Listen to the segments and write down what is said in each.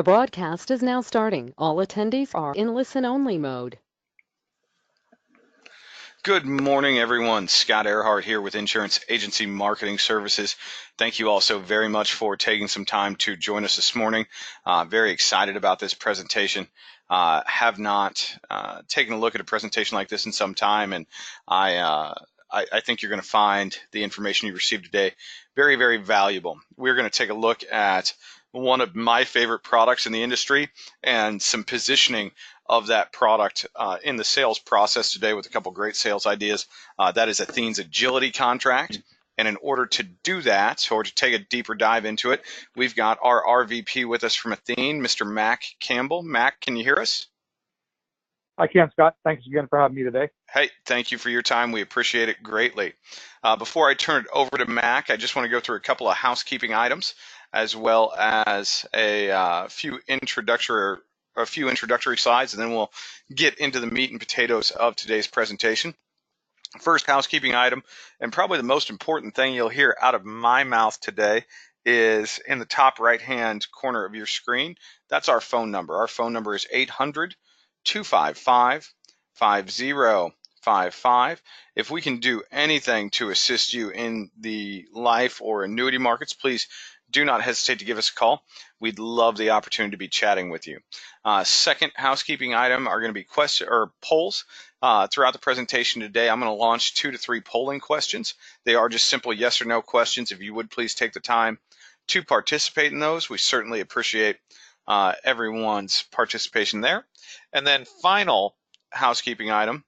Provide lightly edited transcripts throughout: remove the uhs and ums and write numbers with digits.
The broadcast is now starting. All attendees are in listen-only mode. Good morning, everyone. Scott Earhart here with Insurance Agency Marketing Services. Thank you all so very much for taking some time to join us this morning. Very excited about this presentation. Have not taken a look at a presentation like this in some time, and I think you're going to find the information you received today very, very valuable. We're going to take a look at one of my favorite products in the industry and some positioning of that product in the sales process today with a couple great sales ideas. That is Athene's Agility contract. And in order to do that, or to take a deeper dive into it, we've got our RVP with us from Athene, Mr. Mac Campbell. Mac, can you hear us? I can, Scott. Thanks again for having me today. Hey, thank you for your time. We appreciate it greatly. Before I turn it over to Mac, I just want to go through a couple of housekeeping items, as well as a few introductory slides, and then we'll get into the meat and potatoes of today's presentation. First housekeeping item, and probably the most important thing you'll hear out of my mouth today, is in the top right-hand corner of your screen. That's our phone number. Our phone number is 800-255-5055. If we can do anything to assist you in the life or annuity markets, please do not hesitate to give us a call. We'd love the opportunity to be chatting with you. Second housekeeping item are going to be polls. Throughout the presentation today, I'm going to launch 2 to 3 polling questions. They are just simple yes or no questions. If you would please take the time to participate in those, we certainly appreciate everyone's participation there. And then final housekeeping item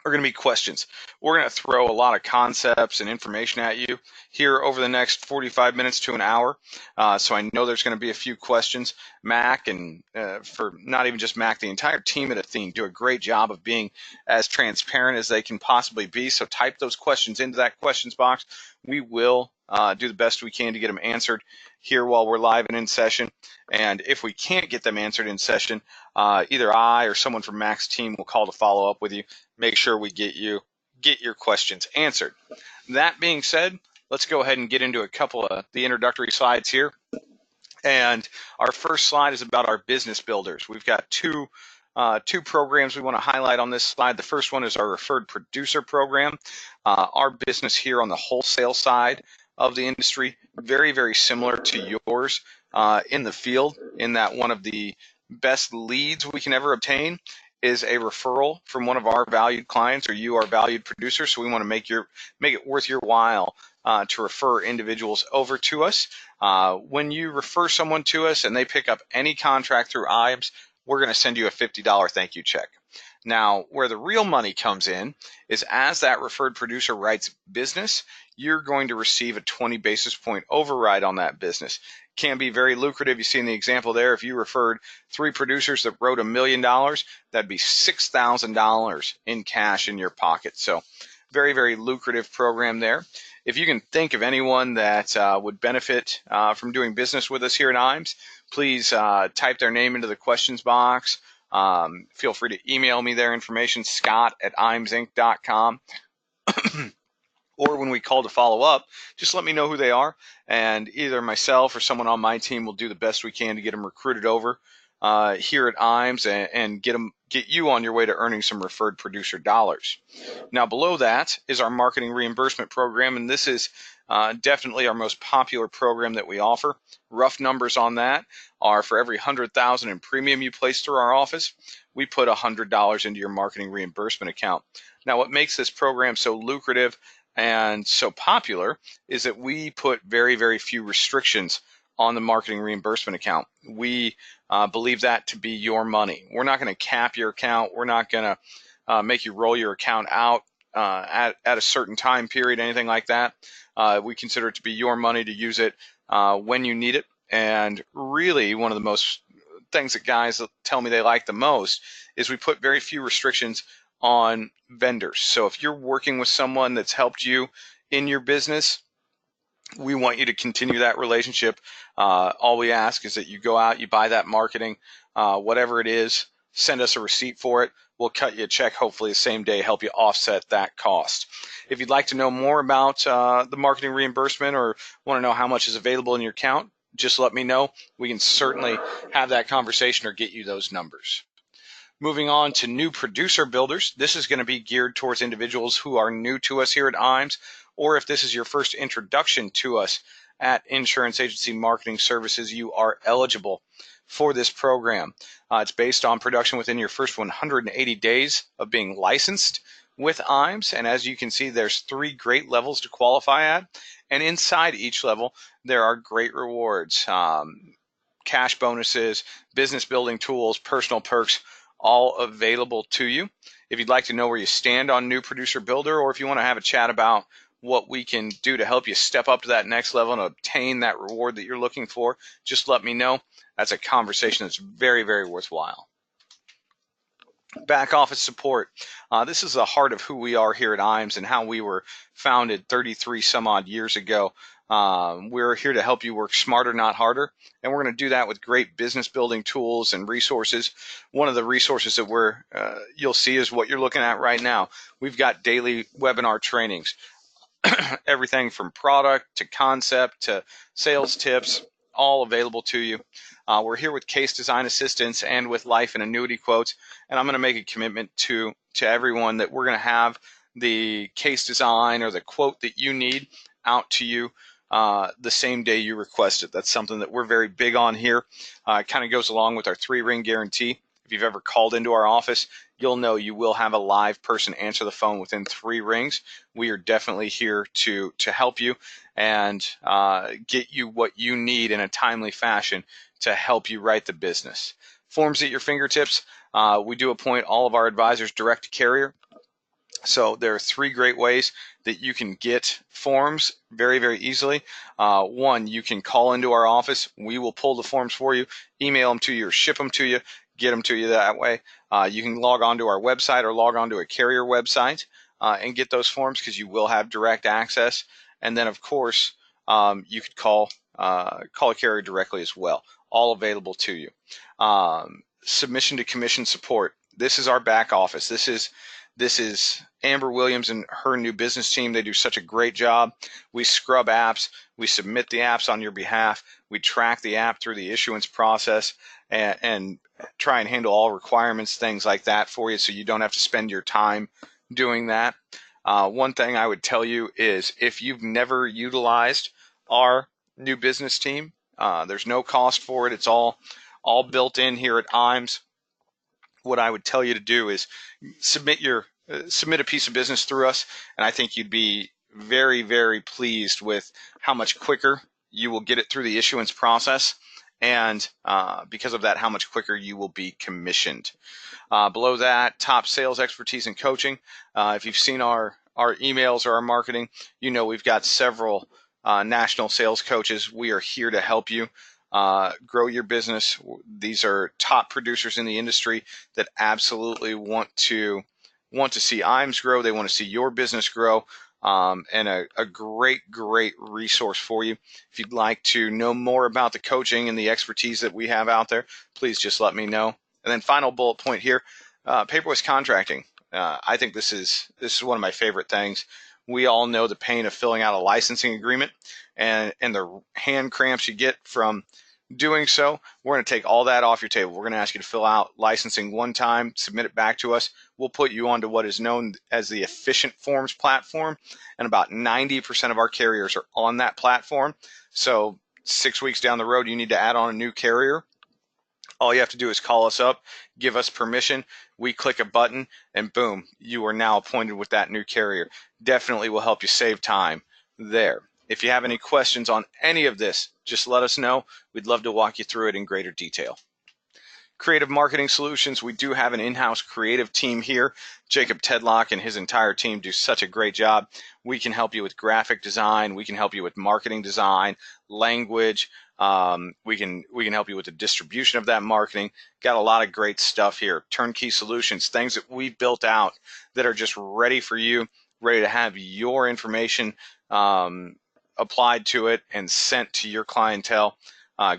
are going to be questions. We're going to throw a lot of concepts and information at you here over the next 45 minutes to an hour. So I know there's going to be a few questions. Mac, and for not even just Mac, the entire team at Athene do a great job of being as transparent as they can possibly be. So type those questions into that questions box. We will do the best we can to get them answered here while we're live and in session. And if we can't get them answered in session, either I or someone from Mac's team will call to follow up with you. Make sure we get your questions answered. That being said, let's go ahead and get into a couple of the introductory slides here. And our first slide is about our business builders. We've got two programs we want to highlight on this slide. The first one is our referred producer program. Our business here on the wholesale side of the industry, very, very similar to yours in the field, in that one of the best leads we can ever obtain is a referral from one of our valued clients, or you, our valued producer. So we want to make it worth your while to refer individuals over to us. When you refer someone to us and they pick up any contract through IAMS, we're going to send you a $50 thank you check. Now, where the real money comes in is as that referred producer writes business, you're going to receive a 20 basis point override on that business. Can be very lucrative. You see in the example there, if you referred 3 producers that wrote $1 million, that'd be $6,000 in cash in your pocket. So very, very lucrative program there. If you can think of anyone that would benefit from doing business with us here at IAMS, please type their name into the questions box. Feel free to email me their information, scott@iamsinc.com. Or when we call to follow up, just let me know who they are, and either myself or someone on my team will do the best we can to get them recruited over here at IAMS and get you on your way to earning some referred producer dollars. Now, below that is our marketing reimbursement program, and this is definitely our most popular program that we offer. Rough numbers on that are for every $100,000 in premium you place through our office, we put $100 into your marketing reimbursement account. Now, what makes this program so lucrative and so popular is that we put very, very few restrictions on the marketing reimbursement account. We believe that to be your money. We're not going to cap your account. We're not going to make you roll your account out at a certain time period, anything like that. We consider it to be your money to use it when you need it. And really, one of the most things that guys tell me they like the most is we put very few restrictions on vendors. So if you're working with someone that's helped you in your business, we want you to continue that relationship. All we ask is that you go out, you buy that marketing, whatever it is, send us a receipt for it. We'll cut you a check, hopefully the same day, help you offset that cost. If you'd like to know more about the marketing reimbursement or want to know how much is available in your account, just let me know. We can certainly have that conversation or get you those numbers. Moving on to new producer builders. This is going to be geared towards individuals who are new to us here at IAMS, or if this is your first introduction to us at Insurance Agency Marketing Services, you are eligible for this program. It's based on production within your first 180 days of being licensed with IAMS. And as you can see, there's 3 great levels to qualify at. And inside each level, there are great rewards, cash bonuses, business building tools, personal perks, all available to you. If you'd like to know where you stand on new producer builder, or if you want to have a chat about what we can do to help you step up to that next level and obtain that reward that you're looking for, just let me know. That's a conversation that's very, very worthwhile. Back office support. This is the heart of who we are here at IAMS and how we were founded 33 some odd years ago. We're here to help you work smarter, not harder. And we're going to do that with great business building tools and resources. One of the resources that you'll see is what you're looking at right now. We've got daily webinar trainings, everything from product to concept to sales tips, all available to you. We're here with case design assistance and with life and annuity quotes. And I'm going to make a commitment to everyone that we're going to have the case design or the quote that you need out to you the same day you request it. That's something that we're very big on here. It kind of goes along with our 3-ring guarantee. If you've ever called into our office, you'll know you will have a live person answer the phone within 3 rings. We are definitely here to help you and get you what you need in a timely fashion to help you write the business. Forms at your fingertips. We do appoint all of our advisors direct to carrier. So there are 3 great ways that you can get forms very, very easily. One, you can call into our office. We will pull the forms for you, email them to you, or ship them to you, get them to you that way. You can log on to our website or log on to a carrier website and get those forms because you will have direct access. And then, of course, you could call a carrier directly as well. All available to you. Submission to commission support. This is our back office. This is Amber Williams and her new business team. They do such a great job. We scrub apps. We submit the apps on your behalf. We track the app through the issuance process and try and handle all requirements, things like that for you, so you don't have to spend your time doing that. One thing I would tell you is if you've never utilized our new business team, there's no cost for it. It's all built in here at IAMS. What I would tell you to do is submit a piece of business through us, and I think you'd be very, very pleased with how much quicker you will get it through the issuance process, and because of that, how much quicker you will be commissioned. Below that, top sales expertise and coaching. If you've seen our emails or our marketing, you know we've got several national sales coaches. We are here to help you grow your business. These are top producers in the industry that absolutely want to see IAMS grow. They want to see your business grow, and a great resource for you. If you'd like to know more about the coaching and the expertise that we have out there, please just let me know. And then final bullet point here, paperless contracting. I think this is one of my favorite things. We all know the pain of filling out a licensing agreement and the hand cramps you get from doing so. We're going to take all that off your table. We're going to ask you to fill out licensing one time, submit it back to us. We'll put you onto what is known as the Efficient Forms platform, and about 90% of our carriers are on that platform. So 6 weeks down the road, you need to add on a new carrier. All you have to do is call us up, give us permission. We click a button, and boom, you are now appointed with that new carrier. Definitely will help you save time there. If you have any questions on any of this, just let us know. We'd love to walk you through it in greater detail. Creative Marketing Solutions. We do have an in-house creative team here. Jacob Tedlock and his entire team do such a great job. We can help you with graphic design. We can help you with marketing design, language. We can help you with the distribution of that marketing. Got a lot of great stuff here. Turnkey solutions, things that we built out that are just ready for you, ready to have your information applied to it and sent to your clientele.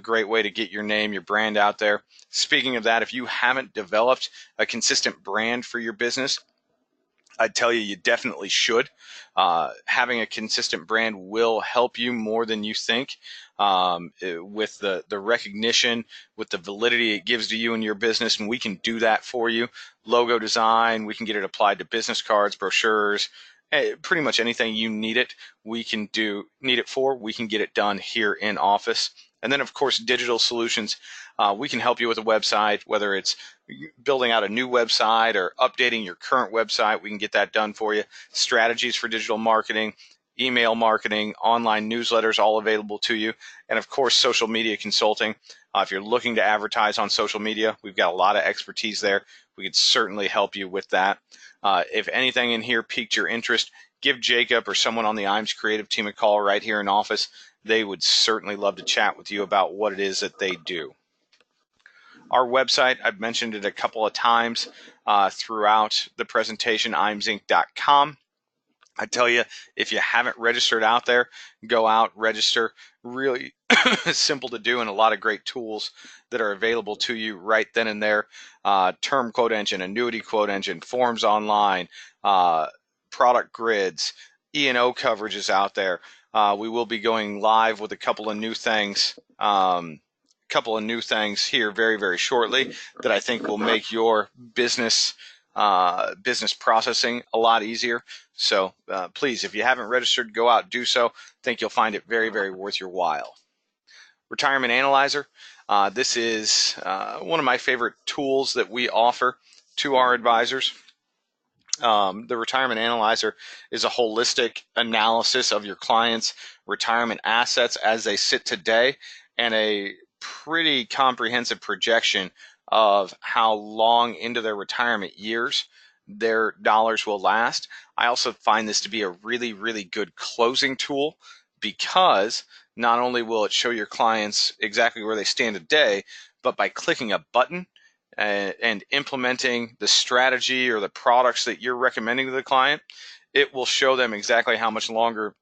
Great way to get your name, your brand out there. Speaking of that, if you haven't developed a consistent brand for your business, I'd tell you, you definitely should. Having a consistent brand will help you more than you think. With the recognition, with the validity it gives to you and your business, and we can do that for you. Logo design, we can get it applied to business cards, brochures, pretty much anything you need it. We can need it for. We can get it done here in office. And then, of course, digital solutions. We can help you with a website, whether it's building out a new website or updating your current website. We can get that done for you. Strategies for digital marketing, email marketing, online newsletters, all available to you. And of course, social media consulting. If you're looking to advertise on social media, we've got a lot of expertise there. We could certainly help you with that. If anything in here piqued your interest, give Jacob or someone on the IAMS creative team a call right here in office. They would certainly love to chat with you about what it is that they do. Our website, I've mentioned it a couple of times throughout the presentation, IAMSinc.com. I tell you, if you haven't registered out there, go out, register. Really simple to do, and a lot of great tools that are available to you right then and there. Term quote engine, annuity quote engine, forms online, product grids, E&O coverages out there. We will be going live with a couple of new things. Here very, very shortly that I think will make your business processing a lot easier. So please, if you haven't registered, go out and do so. I think you'll find it very, very worth your while. Retirement Analyzer. This is one of my favorite tools that we offer to our advisors. The Retirement Analyzer is a holistic analysis of your clients' retirement assets as they sit today, and a pretty comprehensive projection of how long into their retirement years their dollars will last. I also find this to be a really, really good closing tool, because not only will it show your clients exactly where they stand today, but by clicking a button and implementing the strategy or the products that you're recommending to the client, it will show them exactly how much longer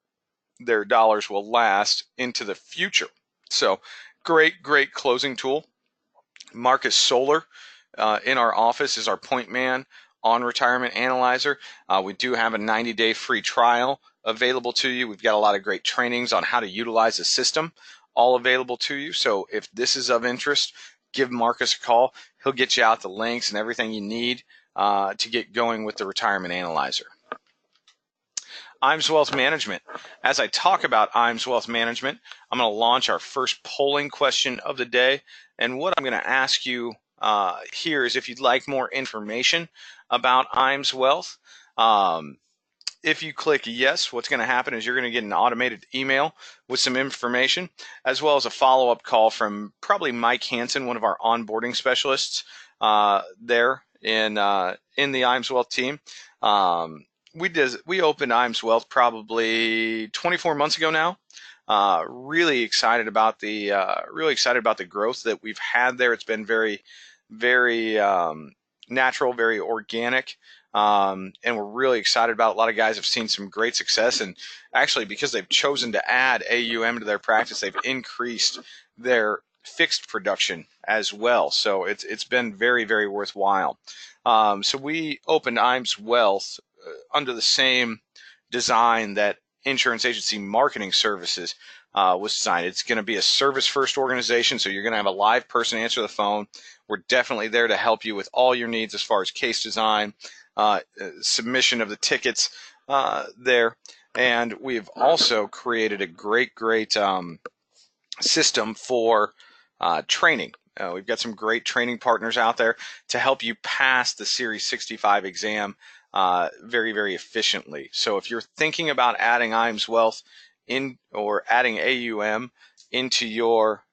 their dollars will last into the future. So great, great closing tool. Marcus Solar in our office is our point man on Retirement Analyzer. We do have a 90-day free trial available to you. We've got a lot of great trainings on how to utilize the system all available to you. So if this is of interest, give Marcus a call. He'll get you out the links and everything you need to get going with the Retirement Analyzer. IAMS Wealth Management. As I talk about IAMS Wealth Management, I'm going to launch our first polling question of the day. And what I'm going to ask you here is if you'd like more information about IAMS Wealth. If you click yes, what's going to happen is you're going to get an automated email with some information, as well as a follow-up call from probably Mike Hansen, one of our onboarding specialists there in the IAMS Wealth team. We opened IAMS Wealth probably 24 months ago now. Really excited about the growth that we've had there. It's been very, very natural, very organic. And we're really excited about it. A lot of guys have seen some great success, and actually, because they've chosen to add AUM to their practice, they've increased their fixed production as well. So it's been very, very worthwhile. So we opened IAMS Wealth under the same design that Insurance Agency Marketing Services was designed. It's going to be a service-first organization, so you're going to have a live person answer the phone. We're definitely there to help you with all your needs as far as case design, submission of the tickets there. And we've also created a great system for training. We've got some great training partners out there to help you pass the Series 65 exam very, very efficiently. So if you're thinking about adding IAMS Wealth or adding AUM into your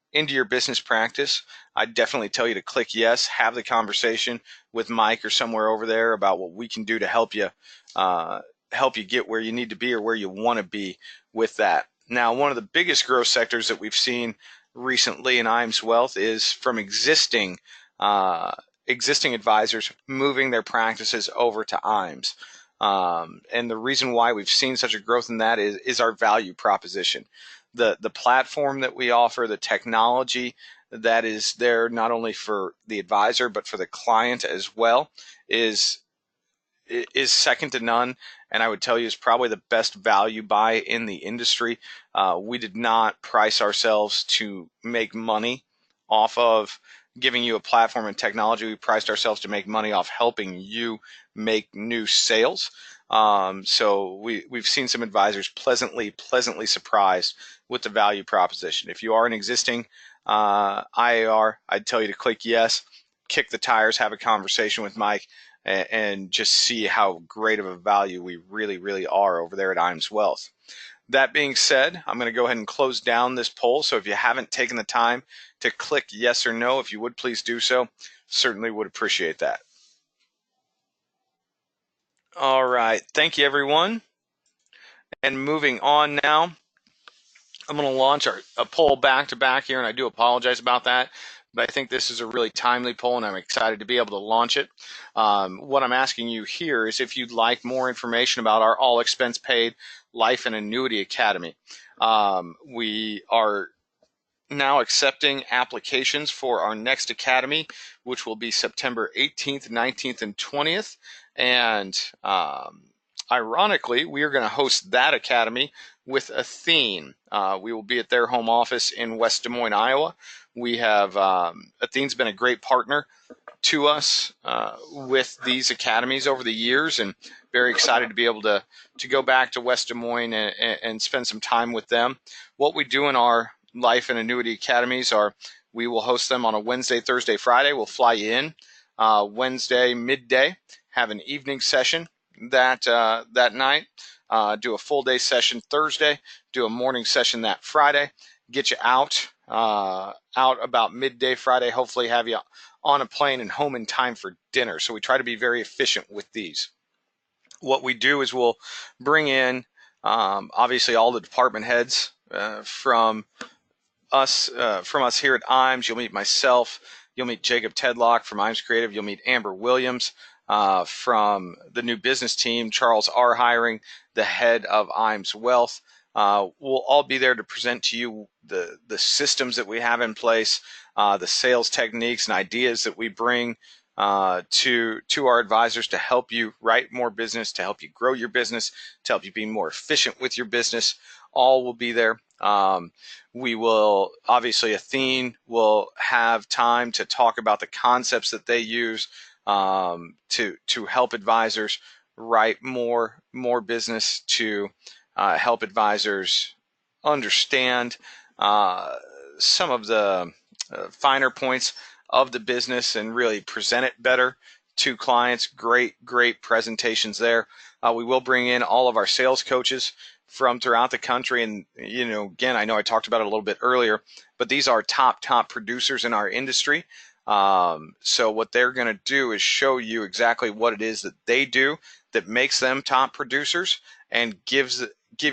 business practice, I'd definitely tell you to click yes, have the conversation with Mike or somewhere over there about what we can do to help you get where you need to be or where you want to be with that. Now, one of the biggest growth sectors that we've seen recently in IAMS Wealth is from existing advisors moving their practices over to IAMS. And the reason why we've seen such a growth in that is our value proposition. The platform that we offer, the technology that is there not only for the advisor but for the client as well, is is second to none, and I would tell you is probably the best value buy in the industry. We did not price ourselves to make money off of giving you a platform and technology. We priced ourselves to make money off helping you make new sales. So we've seen some advisors pleasantly surprised with the value proposition. If you are an existing IAR, I'd tell you to click yes, kick the tires, have a conversation with Mike, and just see how great of a value we really are over there at IAMS Wealth. That being said, I'm going to go ahead and close down this poll. So if you haven't taken the time to click yes or no, if you would please do so, certainly would appreciate that. All right. Thank you, everyone. And moving on now, I'm going to launch a poll back to back here, and I do apologize about that, but I think this is a really timely poll, and I'm excited to be able to launch it. What I'm asking you here is if you'd like more information about our all expense paid life and annuity academy. We are now accepting applications for our next academy, which will be September 18th, 19th, and 20th. And ironically, we are going to host that academy with Athene. We will be at their home office in West Des Moines, Iowa. We have Athene's been a great partner to us with these academies over the years, and very excited to be able to go back to West Des Moines and spend some time with them. What we do in our life and annuity academies are we will host them on a Wednesday, Thursday, Friday. We'll fly you in Wednesday midday, have an evening session that night, do a full day session Thursday, do a morning session that Friday, get you out about midday Friday, hopefully have you on a plane and home in time for dinner. So we try to be very efficient with these. What we do is we'll bring in obviously all the department heads from us here at IAMS. You'll meet myself. You'll meet Jacob Tedlock from IAMS Creative. You'll meet Amber Williams from the new business team, Charles R. Hiring, the head of IAMS Wealth. We'll all be there to present to you the systems that we have in place, the sales techniques and ideas that we bring to our advisors to help you write more business, to help you grow your business, to help you be more efficient with your business. All will be there. We will, obviously, Athene will have time to talk about the concepts that they use to help advisors write more business, to help advisors understand some of the finer points of the business and really present it better to clients. Great presentations there. We will bring in all of our sales coaches from throughout the country. And, again, I know I talked about it a little bit earlier, but these are top producers in our industry. So what they're going to do is show you exactly what it is that they do that makes them top producers and give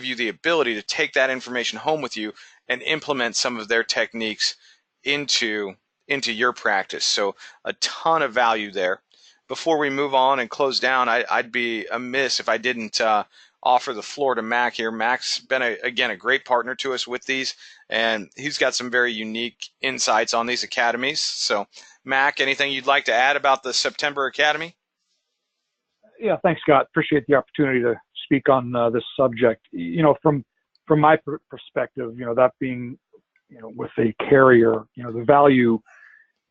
you the ability to take that information home with you and implement some of their techniques into your practice. So a ton of value there. Before we move on and close down, I'd be amiss if I didn't offer the floor to Mac here. Mac's been, again, a great partner to us with these, and he's got some very unique insights on these academies. So, Mac, anything you'd like to add about the September Academy? Yeah, thanks, Scott. Appreciate the opportunity to speak on this subject. From my perspective, that being, with a carrier, the value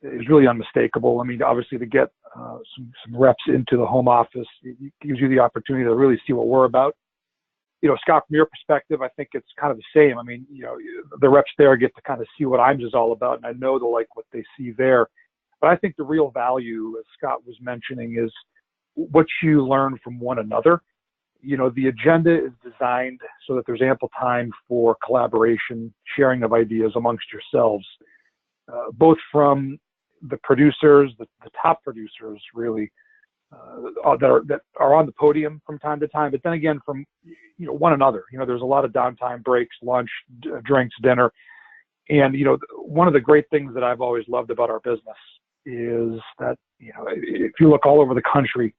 is really unmistakable. I mean, obviously, to get some reps into the home office, it gives you the opportunity to really see what we're about. Scott, from your perspective, I think it's kind of the same. I mean, the reps there get to kind of see what IAMS is all about, and I know they'll like what they see there. But I think the real value, as Scott was mentioning, is what you learn from one another. The agenda is designed so that there's ample time for collaboration, sharing of ideas amongst yourselves, both from the producers, the top producers, really, that are on the podium from time to time, but then again from one another. There's a lot of downtime, breaks, lunch, drinks, dinner, and one of the great things that I've always loved about our business is that if you look all over the country,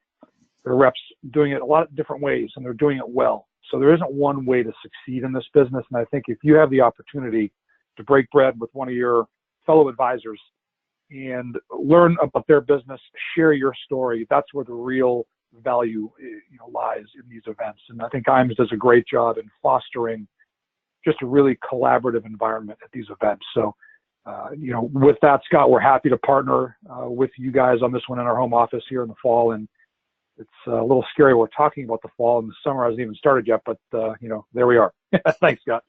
there are reps doing it a lot of different ways, and they're doing it well. So there isn't one way to succeed in this business, and I think if you have the opportunity to break bread with one of your fellow advisors and learn about their business, share your story, that's where the real value lies in these events. And I think IAMS does a great job in fostering just a really collaborative environment at these events. So, with that, Scott, we're happy to partner with you guys on this one in our home office here in the fall. And it's a little scary. We're talking about the fall, and the summer hasn't even started yet, but there we are. Thanks, Scott.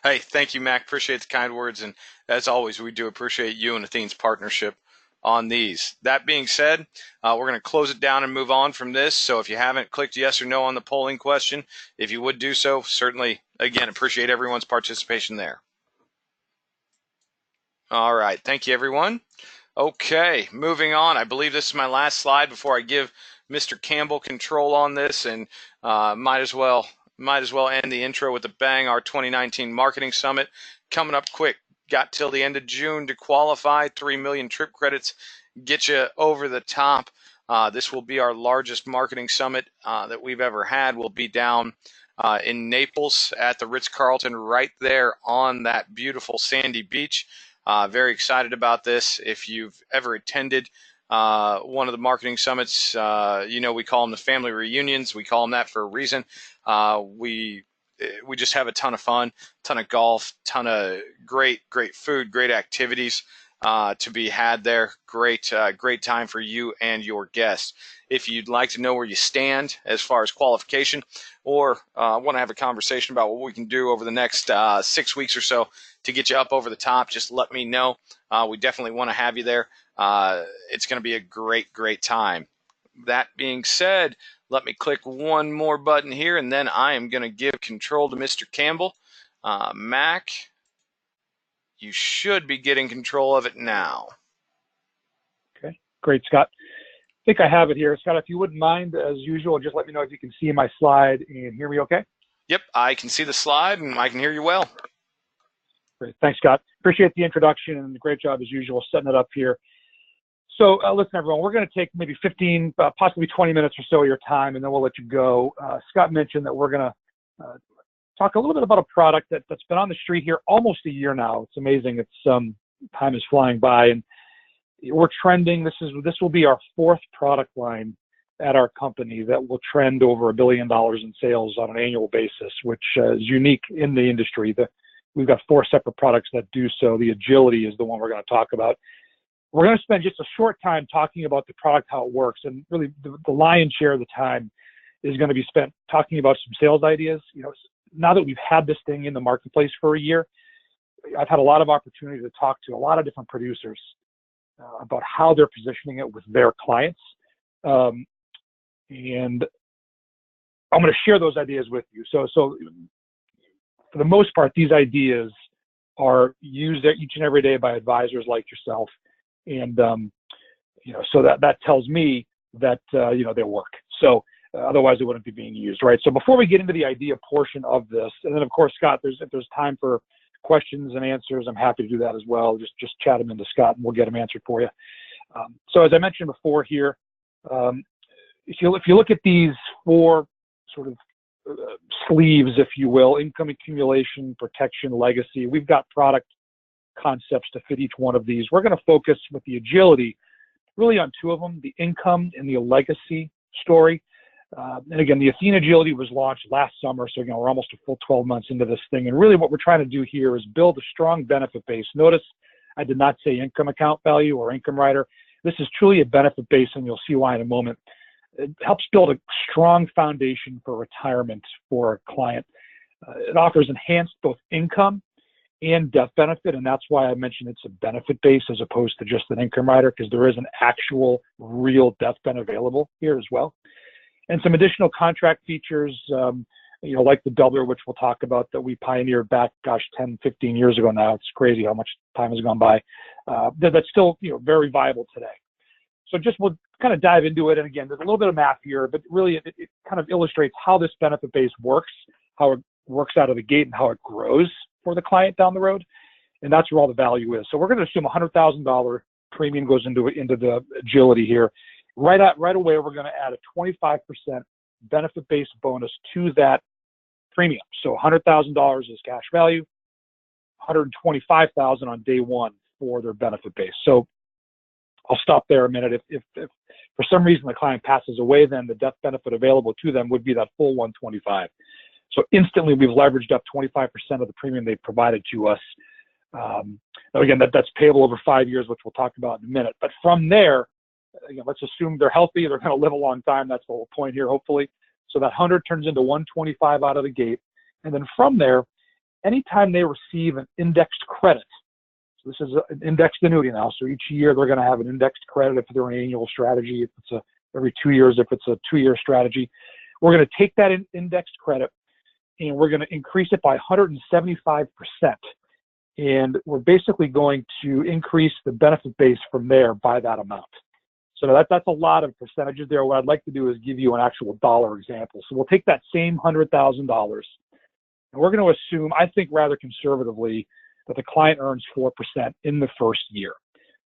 Hey, thank you, Mac. Appreciate the kind words. And as always, we do appreciate you and Athene's partnership on these. That being said, we're going to close it down and move on from this. So if you haven't clicked yes or no on the polling question, if you would do so, certainly, again, appreciate everyone's participation there. All right. Thank you, everyone. Okay, moving on. I believe this is my last slide before I give Mr. Campbell control on this, and might as well end the intro with a bang. Our 2019 Marketing Summit coming up quick. Got till the end of June to qualify. 3 million trip credits get you over the top. This will be our largest marketing summit that we've ever had. We'll be down in Naples at the Ritz-Carlton right there on that beautiful sandy beach. Very excited about this. If you've ever attended one of the marketing summits, we call them the family reunions. We call them that for a reason. We just have a ton of fun, ton of golf, ton of great food, great activities to be had there. Great time for you and your guests. If you'd like to know where you stand as far as qualification, or want to have a conversation about what we can do over the next 6 weeks or so to get you up over the top, just let me know. We definitely want to have you there. It's going to be a great time. That being said, let me click one more button here, and then I am going to give control to Mr. Campbell. Mac, you should be getting control of it now. Okay, great, Scott. I think I have it here. Scott, if you wouldn't mind, as usual, just let me know if you can see my slide and hear me okay? Yep, I can see the slide, and I can hear you well. Great. Thanks, Scott. Appreciate the introduction and great job, as usual, setting it up here. So listen, everyone, we're going to take maybe 15, possibly 20 minutes or so of your time, and then we'll let you go. Scott mentioned that we're going to talk a little bit about a product that's been on the street here almost a year now. It's amazing. It's time is flying by, and we're trending. This will be our fourth product line at our company that will trend over $1 billion in sales on an annual basis, which is unique in the industry. We've got 4 separate products that do so. The Agility is the one we're going to talk about. We're going to spend just a short time talking about the product, how it works, and really the lion's share of the time is going to be spent talking about some sales ideas. Now that we've had this thing in the marketplace for a year, I've had a lot of opportunity to talk to a lot of different producers about how they're positioning it with their clients. And I'm going to share those ideas with you. So for the most part, these ideas are used each and every day by advisors like yourself. And, so that tells me that, they work. So otherwise it wouldn't be being used, right? So before we get into the idea portion of this, and then of course, Scott, if there's time for questions and answers, I'm happy to do that as well. Just chat them into Scott and we'll get them answered for you. So as I mentioned before here, if you look at these 4 sort of sleeves, if you will, income accumulation, protection, legacy, we've got product concepts to fit each one of these. We're going to focus with the Agility really on 2 of them, the income and the legacy story. And again, the Athene Agility was launched last summer, so we're almost a full 12 months into this thing. And really what we're trying to do here is build a strong benefit base. Notice I did not say income account value or income rider. This is truly a benefit base, and you'll see why in a moment. It helps build a strong foundation for retirement for a client. It offers enhanced both income and death benefit, and that's why I mentioned it's a benefit base as opposed to just an income rider, because there is an actual real death benefit available here as well. And some additional contract features, like the doubler, which we'll talk about, that we pioneered back, 10, 15 years ago now. It's crazy how much time has gone by. That's still, very viable today. So we'll kind of dive into it. And again, there's a little bit of math here, but really it kind of illustrates how this benefit base works, how it works out of the gate, and how it grows for the client down the road. And that's where all the value is. So we're going to assume $100,000 premium goes into the Agility here. Right away, we're going to add a 25% benefit-based bonus to that premium. So $100,000 is cash value, $125,000 on day one for their benefit base. So I'll stop there a minute. If for some reason the client passes away, then the death benefit available to them would be that full 125. So instantly we've leveraged up 25% of the premium they provided to us. Now again, that's payable over 5 years, which we'll talk about in a minute. But from there, again, let's assume they're healthy, they're going to live a long time. That's the whole point here, hopefully. So that 100 turns into 125 out of the gate. And then from there, anytime they receive an indexed credit, so this is an indexed annuity now, so each year they're going to have an indexed credit if they're an annual strategy, if it's every 2 years, if it's a 2-year strategy. We're going to take that indexed credit and we're going to increase it by 175%. And we're basically going to increase the benefit base from there by that amount. So that's a lot of percentages there. What I'd like to do is give you an actual dollar example. So we'll take that same $100,000 and we're going to assume, I think rather conservatively, that the client earns 4% in the first year.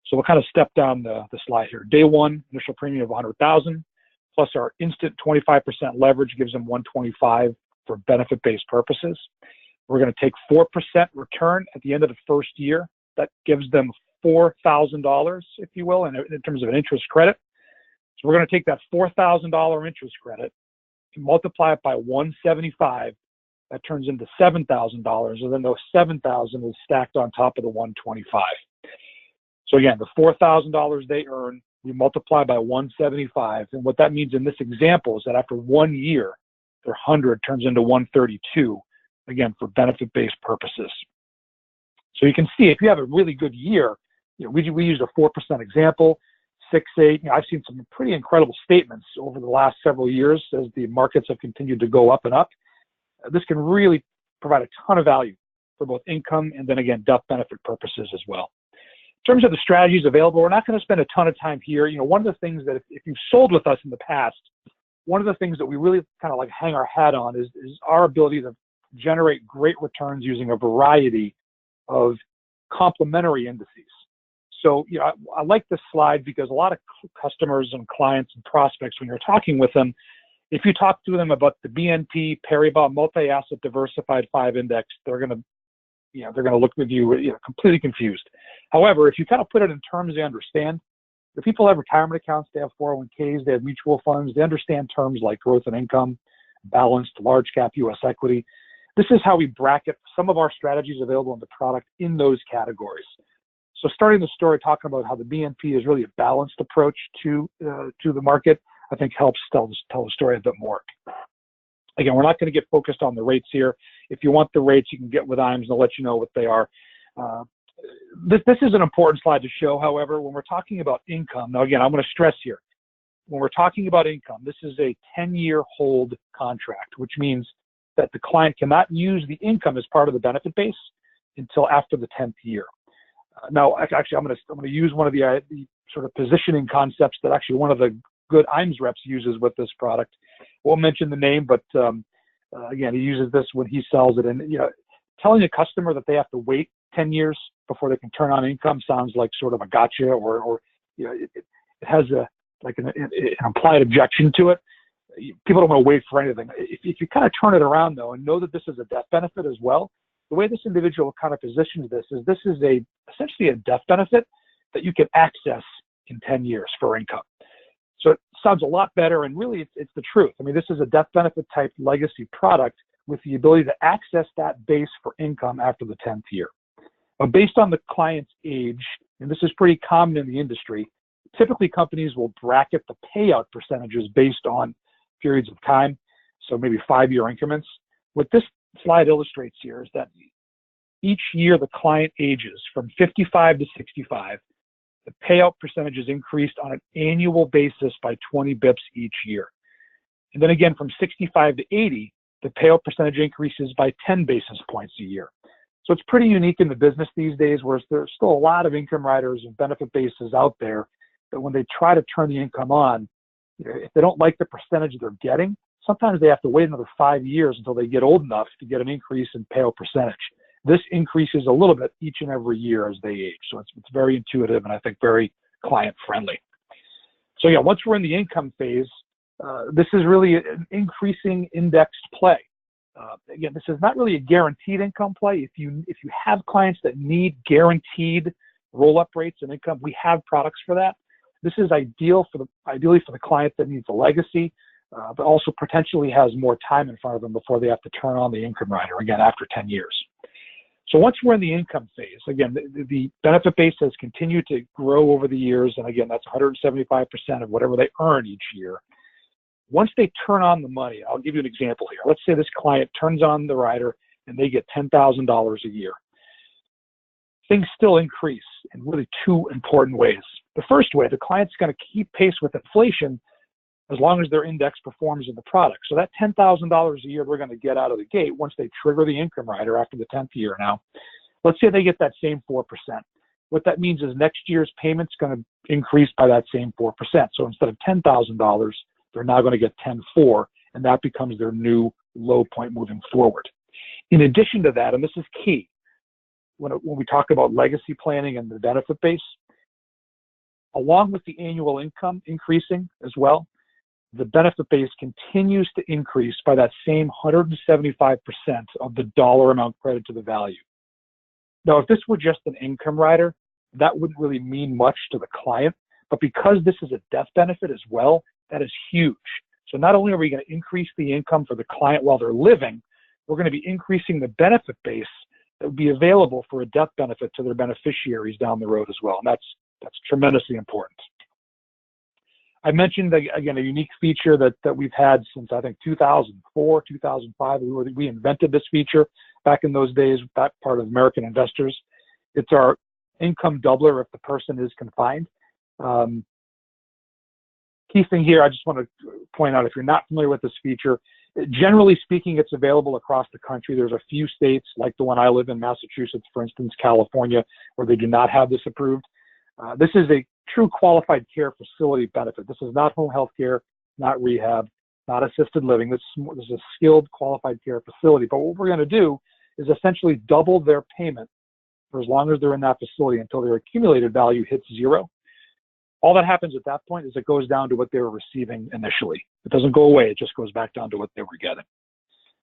So we'll kind of step down the slide here. Day one, initial premium of 100,000 plus our instant 25% leverage gives them 125 for benefit-based purposes. We're going to take 4% return at the end of the first year. That gives them $4,000, if you will, in terms of an interest credit. So we're going to take that $4,000 interest credit and multiply it by 175. That turns into $7,000, and then those $7,000 is stacked on top of the 125. So again, the $4,000 they earn, we multiply by 175, and what that means in this example is that after 1 year, their 100 turns into 132, again, for benefit-based purposes. So you can see if you have a really good year, we used a 4% example, 6, 8. I've seen some pretty incredible statements over the last several years as the markets have continued to go up and up. This can really provide a ton of value for both income and then again, death benefit purposes as well. In terms of the strategies available, we're not going to spend a ton of time here. One of the things that if you've sold with us in the past, one of the things that we really kind of like hang our hat on is our ability to generate great returns using a variety of complementary indices. So, I like this slide because a lot of customers and clients and prospects, when you're talking with them, if you talk to them about the BNP Paribas Multi-Asset Diversified 5 Index, they're going to look with you, completely confused. However, if you kind of put it in terms they understand, the people have retirement accounts, they have 401ks, they have mutual funds, they understand terms like growth and income, balanced, large cap U.S. equity. This is how we bracket some of our strategies available in the product in those categories. So starting the story talking about how the BNP is really a balanced approach to the market, I think helps tell the story a bit more. Again, we're not going to get focused on the rates here. If you want the rates, you can get with IAMS and they'll let you know what they are. This is an important slide to show, however, when we're talking about income. Now, again, I'm going to stress here. When we're talking about income, this is a 10-year hold contract, which means that the client cannot use the income as part of the benefit base until after the 10th year. Now, actually, I'm going to use one of the sort of positioning concepts that actually one of the good IAMS reps uses with this product. Won't mention the name, but again, he uses this when he sells it. And telling a customer that they have to wait 10 years before they can turn on income sounds like sort of a gotcha, or it has an implied objection to it. People don't want to wait for anything. If you kind of turn it around though and know that this is a death benefit as well, the way this individual kind of positions this is essentially a death benefit that you can access in 10 years for income. So it sounds a lot better, and really it's the truth. I mean, this is a death benefit type legacy product with the ability to access that base for income after the 10th year. But based on the client's age, and this is pretty common in the industry, typically companies will bracket the payout percentages based on periods of time, so maybe 5-year increments. What this slide illustrates here is that each year the client ages from 55 to 65, the payout percentage is increased on an annual basis by 20 bips each year. And then again, from 65 to 80, the payout percentage increases by 10 basis points a year. So it's pretty unique in the business these days, whereas there's still a lot of income riders and benefit bases out there that when they try to turn the income on, if they don't like the percentage they're getting, sometimes they have to wait another 5 years until they get old enough to get an increase in payout percentage. This increases a little bit each and every year as they age. So it's very intuitive and I think very client friendly. So yeah, once we're in the income phase, this is really an increasing indexed play. Again, this is not really a guaranteed income play. If you have clients that need guaranteed roll-up rates and income, we have products for that. This is ideally for the client that needs a legacy, but also potentially has more time in front of them before they have to turn on the income rider again after 10 years. So once we're in the income phase, again, the benefit base has continued to grow over the years, and again, that's 175% of whatever they earn each year. Once they turn on the money, I'll give you an example here. Let's say this client turns on the rider and they get $10,000 a year. Things still increase in really two important ways. The first way, the client's going to keep pace with inflation as long as their index performs in the product. So that $10,000 a year they're going to get out of the gate once they trigger the income rider after the 10th year now. Let's say they get that same 4%. What that means is next year's payment's going to increase by that same 4%. So instead of $10,000, they're now going to get 10,400, and that becomes their new low point moving forward. In addition to that, and this is key, when we talk about legacy planning and the benefit base, along with the annual income increasing as well, the benefit base continues to increase by that same 175% of the dollar amount credited to the value. Now, if this were just an income rider, that wouldn't really mean much to the client, but because this is a death benefit as well, that is huge. So not only are we going to increase the income for the client while they're living, we're going to be increasing the benefit base that would be available for a death benefit to their beneficiaries down the road as well. And that's tremendously important. I mentioned, again, a unique feature that we've had since, I think, 2004, 2005. We invented this feature back in those days, that part of American Investors. It's our income doubler if the person is confined. Key thing here, I just want to point out, if you're not familiar with this feature, generally speaking, it's available across the country. There's a few states, like the one I live in, Massachusetts, for instance, California, where they do not have this approved. This is a true qualified care facility benefit. This is not home health care, not rehab, not assisted living. This is a skilled qualified care facility. But what we're going to do is essentially double their payment for as long as they're in that facility until their accumulated value hits zero. All that happens at that point is it goes down to what they were receiving initially. It doesn't go away. It just goes back down to what they were getting.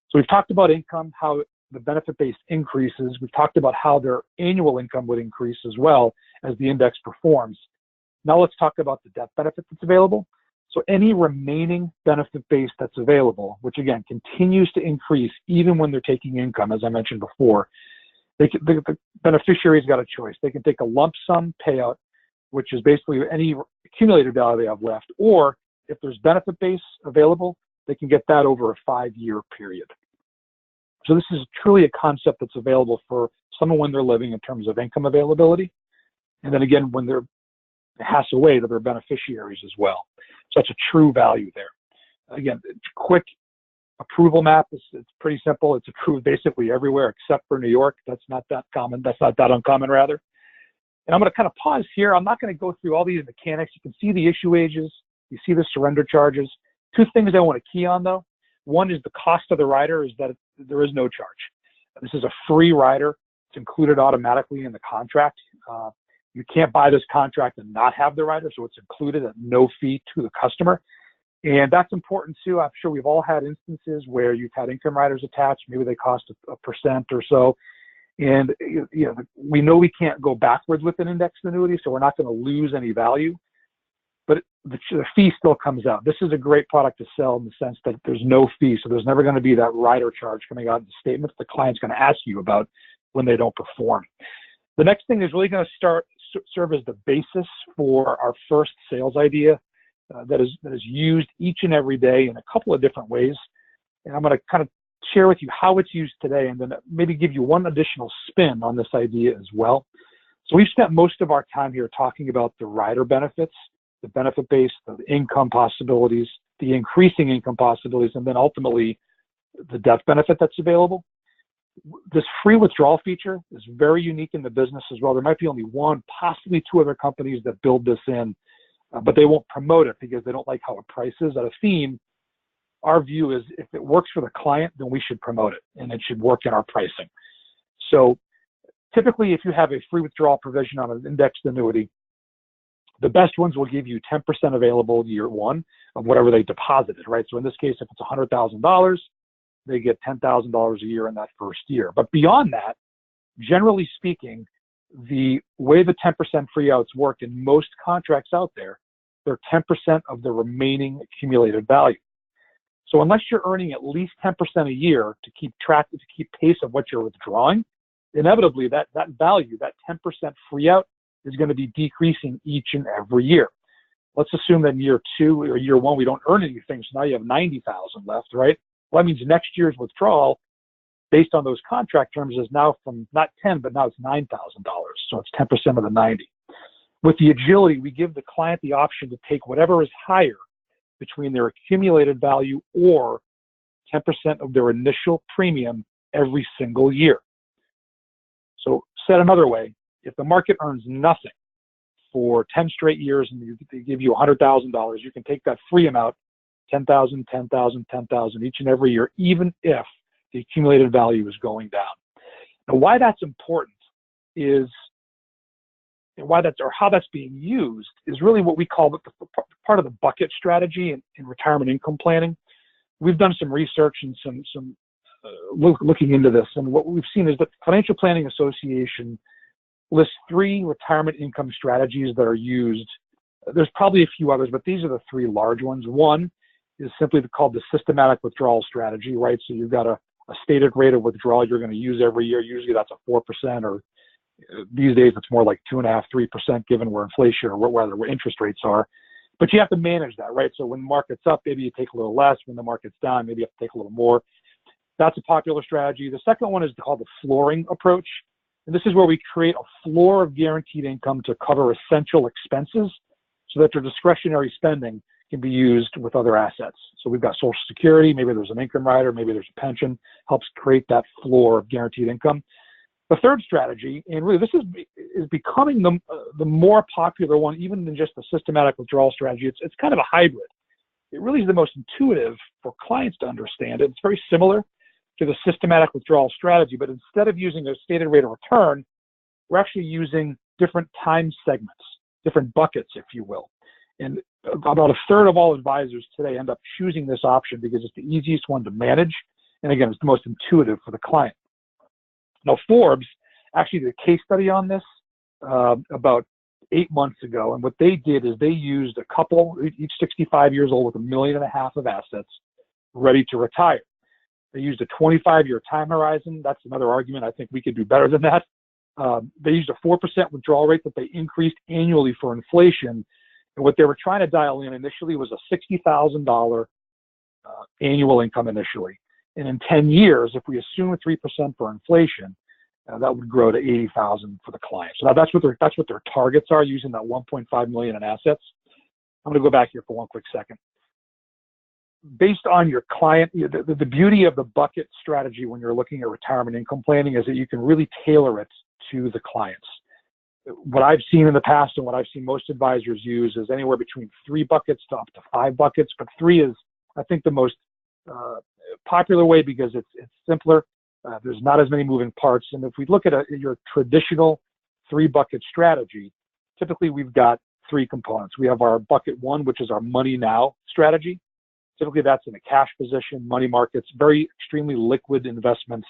So we've talked about income, how the benefit base increases. We've talked about how their annual income would increase as well as the index performs. Now let's talk about the death benefit that's available. So any remaining benefit base that's available, which again continues to increase even when they're taking income, as I mentioned before, the beneficiary's got a choice. They can take a lump sum payout, which is basically any accumulated value they have left, or if there's benefit base available, they can get that over a 5-year period. So this is truly a concept that's available for someone when they're living in terms of income availability. And then again, when they pass away, to their beneficiaries as well. So that's a true value there. Again, it's quick approval map. It's pretty simple. It's approved basically everywhere except for New York. That's not that common. That's not that uncommon, rather. And I'm going to kind of pause here. I'm not going to go through all these mechanics. You can see the issue ages. You see the surrender charges. Two things I want to key on, though. One is the cost of the rider is that there is no charge. This is a free rider. It's included automatically in the contract. You can't buy this contract and not have the rider, so it's included at no fee to the customer. And that's important, too. I'm sure we've all had instances where you've had income riders attached. Maybe they cost a percent or so. And we know we can't go backwards with an indexed annuity, so we're not going to lose any value. But the fee still comes out. This is a great product to sell in the sense that there's no fee, so there's never going to be that rider charge coming out in the statements the client's going to ask you about when they don't perform. The next thing is really going to serve as the basis for our first sales idea that is used each and every day in a couple of different ways. And I'm going to kind of share with you how it's used today and then maybe give you one additional spin on this idea as well. So we've spent most of our time here talking about the rider benefits, the benefit base, the income possibilities, the increasing income possibilities, and then ultimately the death benefit that's available. This free withdrawal feature is very unique in the business as well. There might be only one, possibly two other companies that build this in, but they won't promote it because they don't like how it prices. At Athene, our view is if it works for the client, then we should promote it, and it should work in our pricing. So typically, if you have a free withdrawal provision on an indexed annuity, the best ones will give you 10% available year one of whatever they deposited, right? So in this case, if it's $100,000, they get $10,000 a year in that first year. But beyond that, generally speaking, the way the 10% free outs work in most contracts out there they're 10% of the remaining accumulated value. So unless you're earning at least 10% a year to keep pace of what you're withdrawing, inevitably that value, that 10% free out, is going to be decreasing each and every year. Let's assume that in year 2 or year 1 we don't earn anything, so now you have 90,000 left, right? Well, that means next year's withdrawal, based on those contract terms, is now from not 10, but now it's $9,000. So it's 10% of the 90. With the agility, we give the client the option to take whatever is higher between their accumulated value or 10% of their initial premium every single year. So said another way, if the market earns nothing for 10 straight years and they give you $100,000, you can take that free amount, 10,000, 10,000, 10,000 each and every year, even if the accumulated value is going down. Now, why that's important is, how that's being used is really what we call the part of the bucket strategy in retirement income planning. We've done some research and some looking into this, and what we've seen is that the Financial Planning Association lists 3 retirement income strategies that are used. There's probably a few others, but these are the 3 large ones. One is simply called the systematic withdrawal strategy, right? So you've got a stated rate of withdrawal you're going to use every year. Usually that's a 4%, or these days it's more like 2.5%, 3%, given where inflation or where interest rates are. But you have to manage that, right? So when the market's up, maybe you take a little less. When the market's down, maybe you have to take a little more. That's a popular strategy. The second one is called the flooring approach. And this is where we create a floor of guaranteed income to cover essential expenses so that your discretionary spending can be used with other assets. So we've got Social Security, maybe there's an income rider, maybe there's a pension, helps create that floor of guaranteed income. The third strategy, and really this is becoming the more popular one, even than just the systematic withdrawal strategy. It's kind of a hybrid. It really is the most intuitive for clients to understand. It's very similar to the systematic withdrawal strategy, but instead of using a stated rate of return, we're actually using different time segments, different buckets, if you will. And about a third of all advisors today end up choosing this option because it's the easiest one to manage. And again, it's the most intuitive for the client. Now, Forbes actually did a case study on this about 8 months ago. And what they did is they used a couple, each 65 years old with $1.5 million of assets, ready to retire. They used a 25-year time horizon. That's another argument. I think we could do better than that. They used a 4% withdrawal rate that they increased annually for inflation. And what they were trying to dial in initially was a $60,000 annual income initially. And in 10 years, if we assume 3% for inflation, that would grow to $80,000 for the client. So that's what their targets are, using that $1.5 million in assets. I'm going to go back here for one quick second. Based on your client, the beauty of the bucket strategy when you're looking at retirement income planning is that you can really tailor it to the clients. What I've seen in the past and what I've seen most advisors use is anywhere between 3 buckets to up to 5 buckets, but 3 is, I think, the most popular way because it's simpler. There's not as many moving parts. And if we look at your traditional 3-bucket strategy, typically we've got 3 components. We have our bucket 1, which is our money now strategy. Typically that's in a cash position, money markets, very extremely liquid investments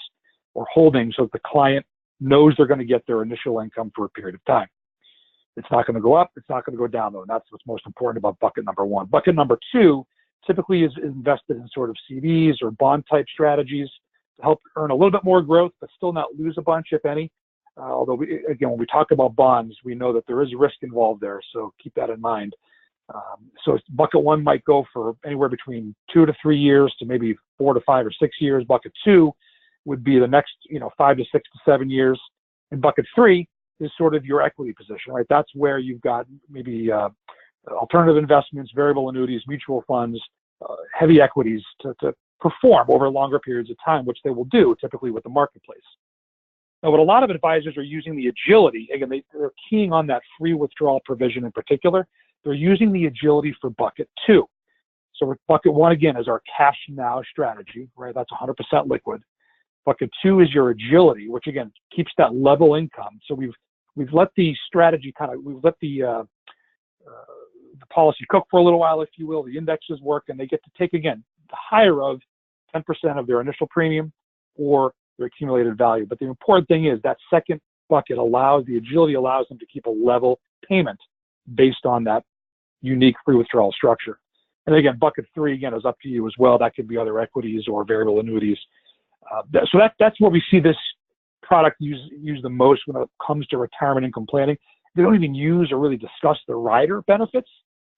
or holdings so that the client knows they're going to get their initial income for a period of time. It's not going to go up. It's not going to go down, though. And that's what's most important about bucket number 1. Bucket number 2 typically is invested in sort of CDs or bond type strategies to help earn a little bit more growth, but still not lose a bunch, if any. Although, again, when we talk about bonds, we know that there is risk involved there. So keep that in mind. So bucket 1 might go for anywhere between 2 to 3 years to maybe 4 to 5 or 6 years. Bucket 2 would be the next, 5 to 6 to 7 years. And bucket 3 is sort of your equity position, right? That's where you've got maybe alternative investments, variable annuities, mutual funds, heavy equities to perform over longer periods of time, which they will do typically with the marketplace. Now, what a lot of advisors are using the agility, again, they're keying on that free withdrawal provision in particular. They're using the agility for bucket 2. So bucket 1, again, is our cash now strategy, right? That's 100% liquid. Bucket 2 is your agility, which again keeps that level income. So we've let the strategy we've let the policy cook for a little while, if you will. The indexes work, and they get to take again the higher of 10% of their initial premium or their accumulated value. But the important thing is that second bucket the agility allows them to keep a level payment based on that unique free withdrawal structure. And again, bucket 3, again, is up to you as well. That could be other equities or variable annuities. So that's where we see this product used the most when it comes to retirement income planning. They don't even use or really discuss the rider benefits.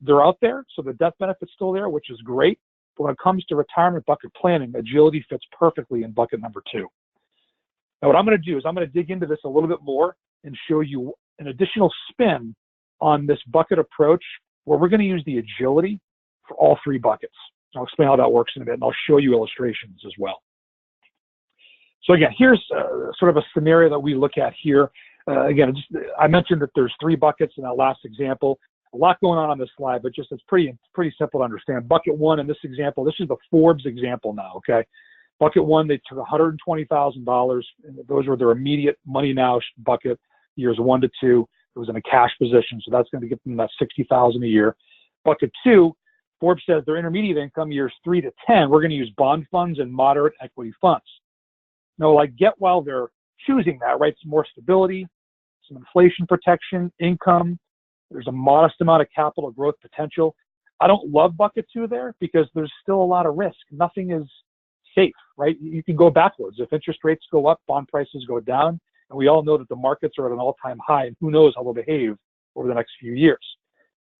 They're out there, so the death benefit's still there, which is great. But when it comes to retirement bucket planning, Agility fits perfectly in bucket number 2. Now, what I'm going to do is I'm going to dig into this a little bit more and show you an additional spin on this bucket approach, where we're going to use the Agility for all 3 buckets. I'll explain how that works in a bit, and I'll show you illustrations as well. So again, here's sort of a scenario that we look at here. Again, I mentioned that there's 3 buckets in that last example. A lot going on this slide, but just it's pretty simple to understand. Bucket 1 in this example, this is the Forbes example now, okay? Bucket 1, they took $120,000. Those were their immediate money now bucket, years 1 to 2. It was in a cash position, so that's going to get them that $60,000 a year. Bucket 2, Forbes says their intermediate income, years 3 to 10, we're going to use bond funds and moderate equity funds. Now, I get while they're choosing that, right? Some more stability, some inflation protection, income. There's a modest amount of capital growth potential. I don't love bucket 2 there because there's still a lot of risk. Nothing is safe, right? You can go backwards. If interest rates go up, bond prices go down, and we all know that the markets are at an all-time high, and who knows how they'll behave over the next few years.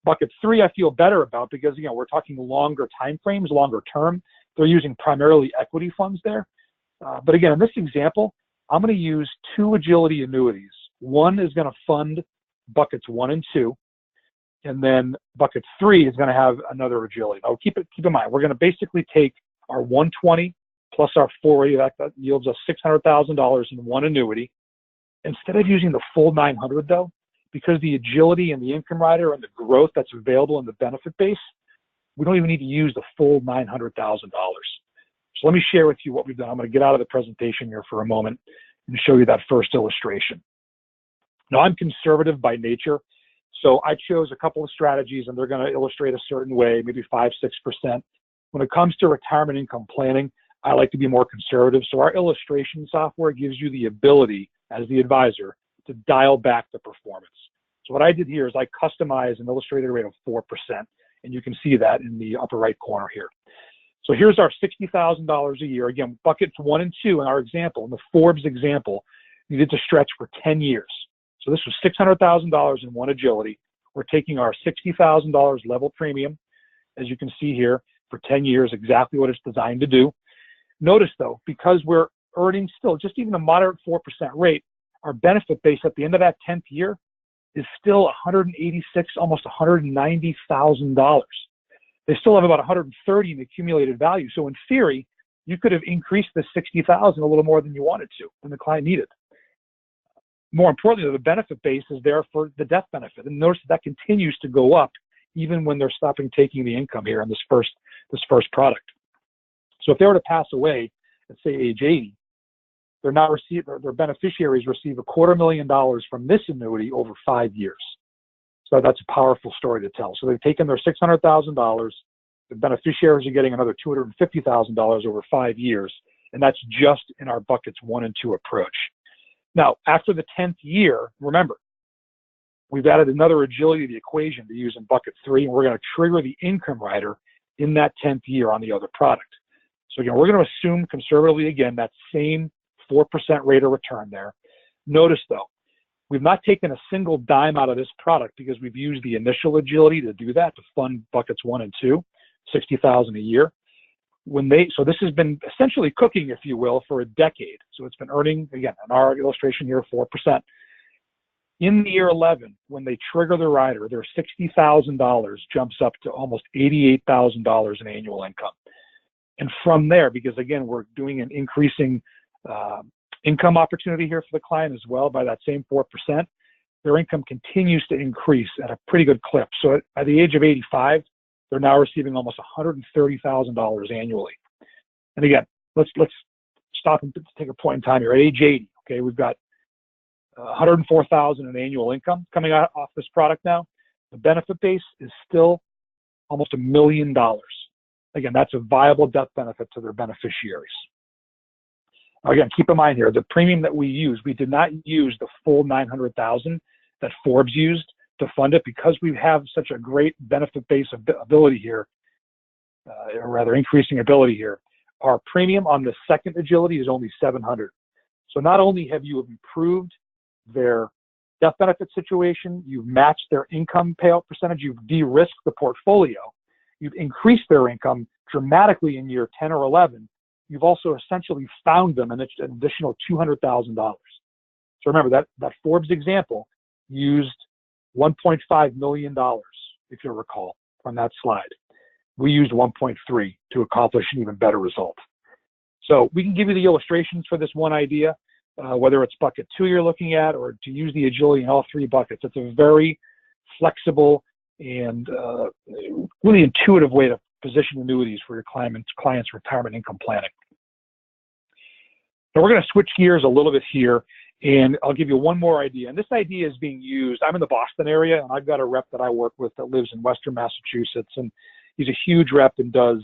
Bucket 3, I feel better about because, again, we're talking longer time frames, longer term. They're using primarily equity funds there. But again, in this example, I'm going to use 2 Agility annuities. One is going to fund buckets 1 and 2, and then bucket 3 is going to have another Agility. Now, keep in mind, we're going to basically take our 120 plus our 480, that yields us $600,000 in one annuity. Instead of using the full 900 though, because the Agility and the income rider and the growth that's available in the benefit base, we don't even need to use the full $900,000. So let me share with you what we've done. I'm going to get out of the presentation here for a moment and show you that first illustration. Now, I'm conservative by nature, so I chose a couple of strategies, and they're going to illustrate a certain way, maybe 5-6%. When it comes to retirement income planning, I like to be more conservative, so our illustration software gives you the ability, as the advisor, to dial back the performance. So what I did here is I customized an illustrated rate of 4%, and you can see that in the upper right corner here. So here's our $60,000 a year. Again, buckets 1 and 2 in our example, in the Forbes example, needed to stretch for 10 years. So this was $600,000 in one Agility. We're taking our $60,000 level premium, as you can see here, for 10 years, exactly what it's designed to do. Notice though, because we're earning still just even a moderate 4% rate, our benefit base at the end of that 10th year is still $186,000, almost $190,000. They still have about 130 in accumulated value. So in theory, you could have increased the 60,000 a little more than you wanted to, than the client needed. More importantly, the benefit base is there for the death benefit. And notice that continues to go up even when they're stopping taking the income here in this first product. So if they were to pass away at say age 80, their beneficiaries receive $250,000 from this annuity over 5 years. So that's a powerful story to tell. So they've taken their $600,000, the beneficiaries are getting another $250,000 over 5 years, and that's just in our buckets 1 and 2 approach. Now, after the 10th year, remember, we've added another Agility to the equation to use in bucket 3, and we're going to trigger the income rider in that 10th year on the other product. So again, we're going to assume conservatively, again, that same 4% rate of return there. Notice though, we've not taken a single dime out of this product because we've used the initial Agility to do that, to fund buckets 1 and 2, $60,000 a year. So this has been essentially cooking, if you will, for a decade. So it's been earning, again, in our illustration here, 4%. In the year 11, when they trigger the rider, their $60,000 jumps up to almost $88,000 in annual income. And from there, because again, we're doing an increasing income opportunity here for the client as well by that same 4%, their income continues to increase at a pretty good clip. So at the age of 85, they're now receiving almost $130,000 annually. And again, let's stop and take a point in time here. At age 80, okay, we've got $104,000 in annual income coming out off this product now. The benefit base is still almost $1 million. Again, that's a viable death benefit to their beneficiaries. Again, keep in mind here, the premium that we use, we did not use the full $900,000 that Forbes used to fund it, because we have such a great benefit base ability here, or rather increasing ability here, our premium on the second Agility is only $700. So not only have you improved their death benefit situation, you've matched their income payout percentage, you've de-risked the portfolio, you've increased their income dramatically in year 10 or 11, you've also essentially found them an additional $200,000. So remember that Forbes example used $1.5 million, if you recall, from that slide. We used 1.3 to accomplish an even better result. So we can give you the illustrations for this one idea, whether it's bucket 2 you're looking at, or to use the Agility in all 3 buckets. It's a very flexible and really intuitive way to position annuities for your clients' retirement income planning. Now we're going to switch gears a little bit here, and I'll give you one more idea. And this idea is being used. I'm in the Boston area, and I've got a rep that I work with that lives in Western Massachusetts, and he's a huge rep and does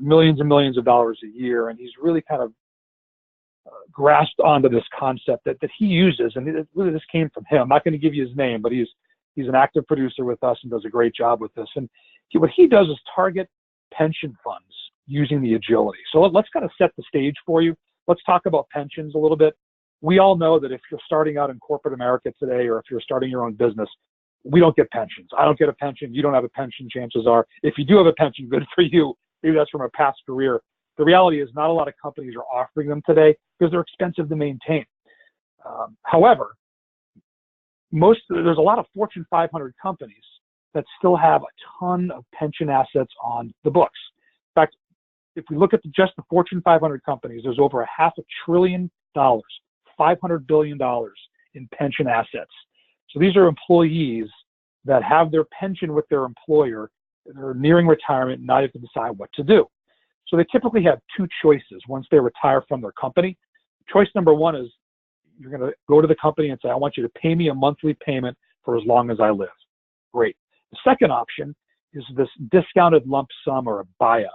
millions and millions of dollars a year, and he's really kind of grasped onto this concept that he uses, and really this came from him. I'm not going to give you his name, but he's an active producer with us and does a great job with this. And what he does is target pension funds using the Agility. So let's kind of set the stage for you. Let's talk about pensions a little bit. We all know that if you're starting out in corporate America today, or if you're starting your own business, we don't get pensions. I don't get a pension. You don't have a pension, chances are. If you do have a pension, good for you. Maybe that's from a past career. The reality is not a lot of companies are offering them today because they're expensive to maintain. However, there's a lot of Fortune 500 companies that still have a ton of pension assets on the books. In fact, if we look at just the Fortune 500 companies, there's over $500 billion, $500 billion in pension assets. So these are employees that have their pension with their employer. They're nearing retirement, and now you have to decide what to do. So they typically have 2 choices once they retire from their company. Choice number 1 is you're going to go to the company and say, I want you to pay me a monthly payment for as long as I live. Great. The second option is this discounted lump sum or a buyout.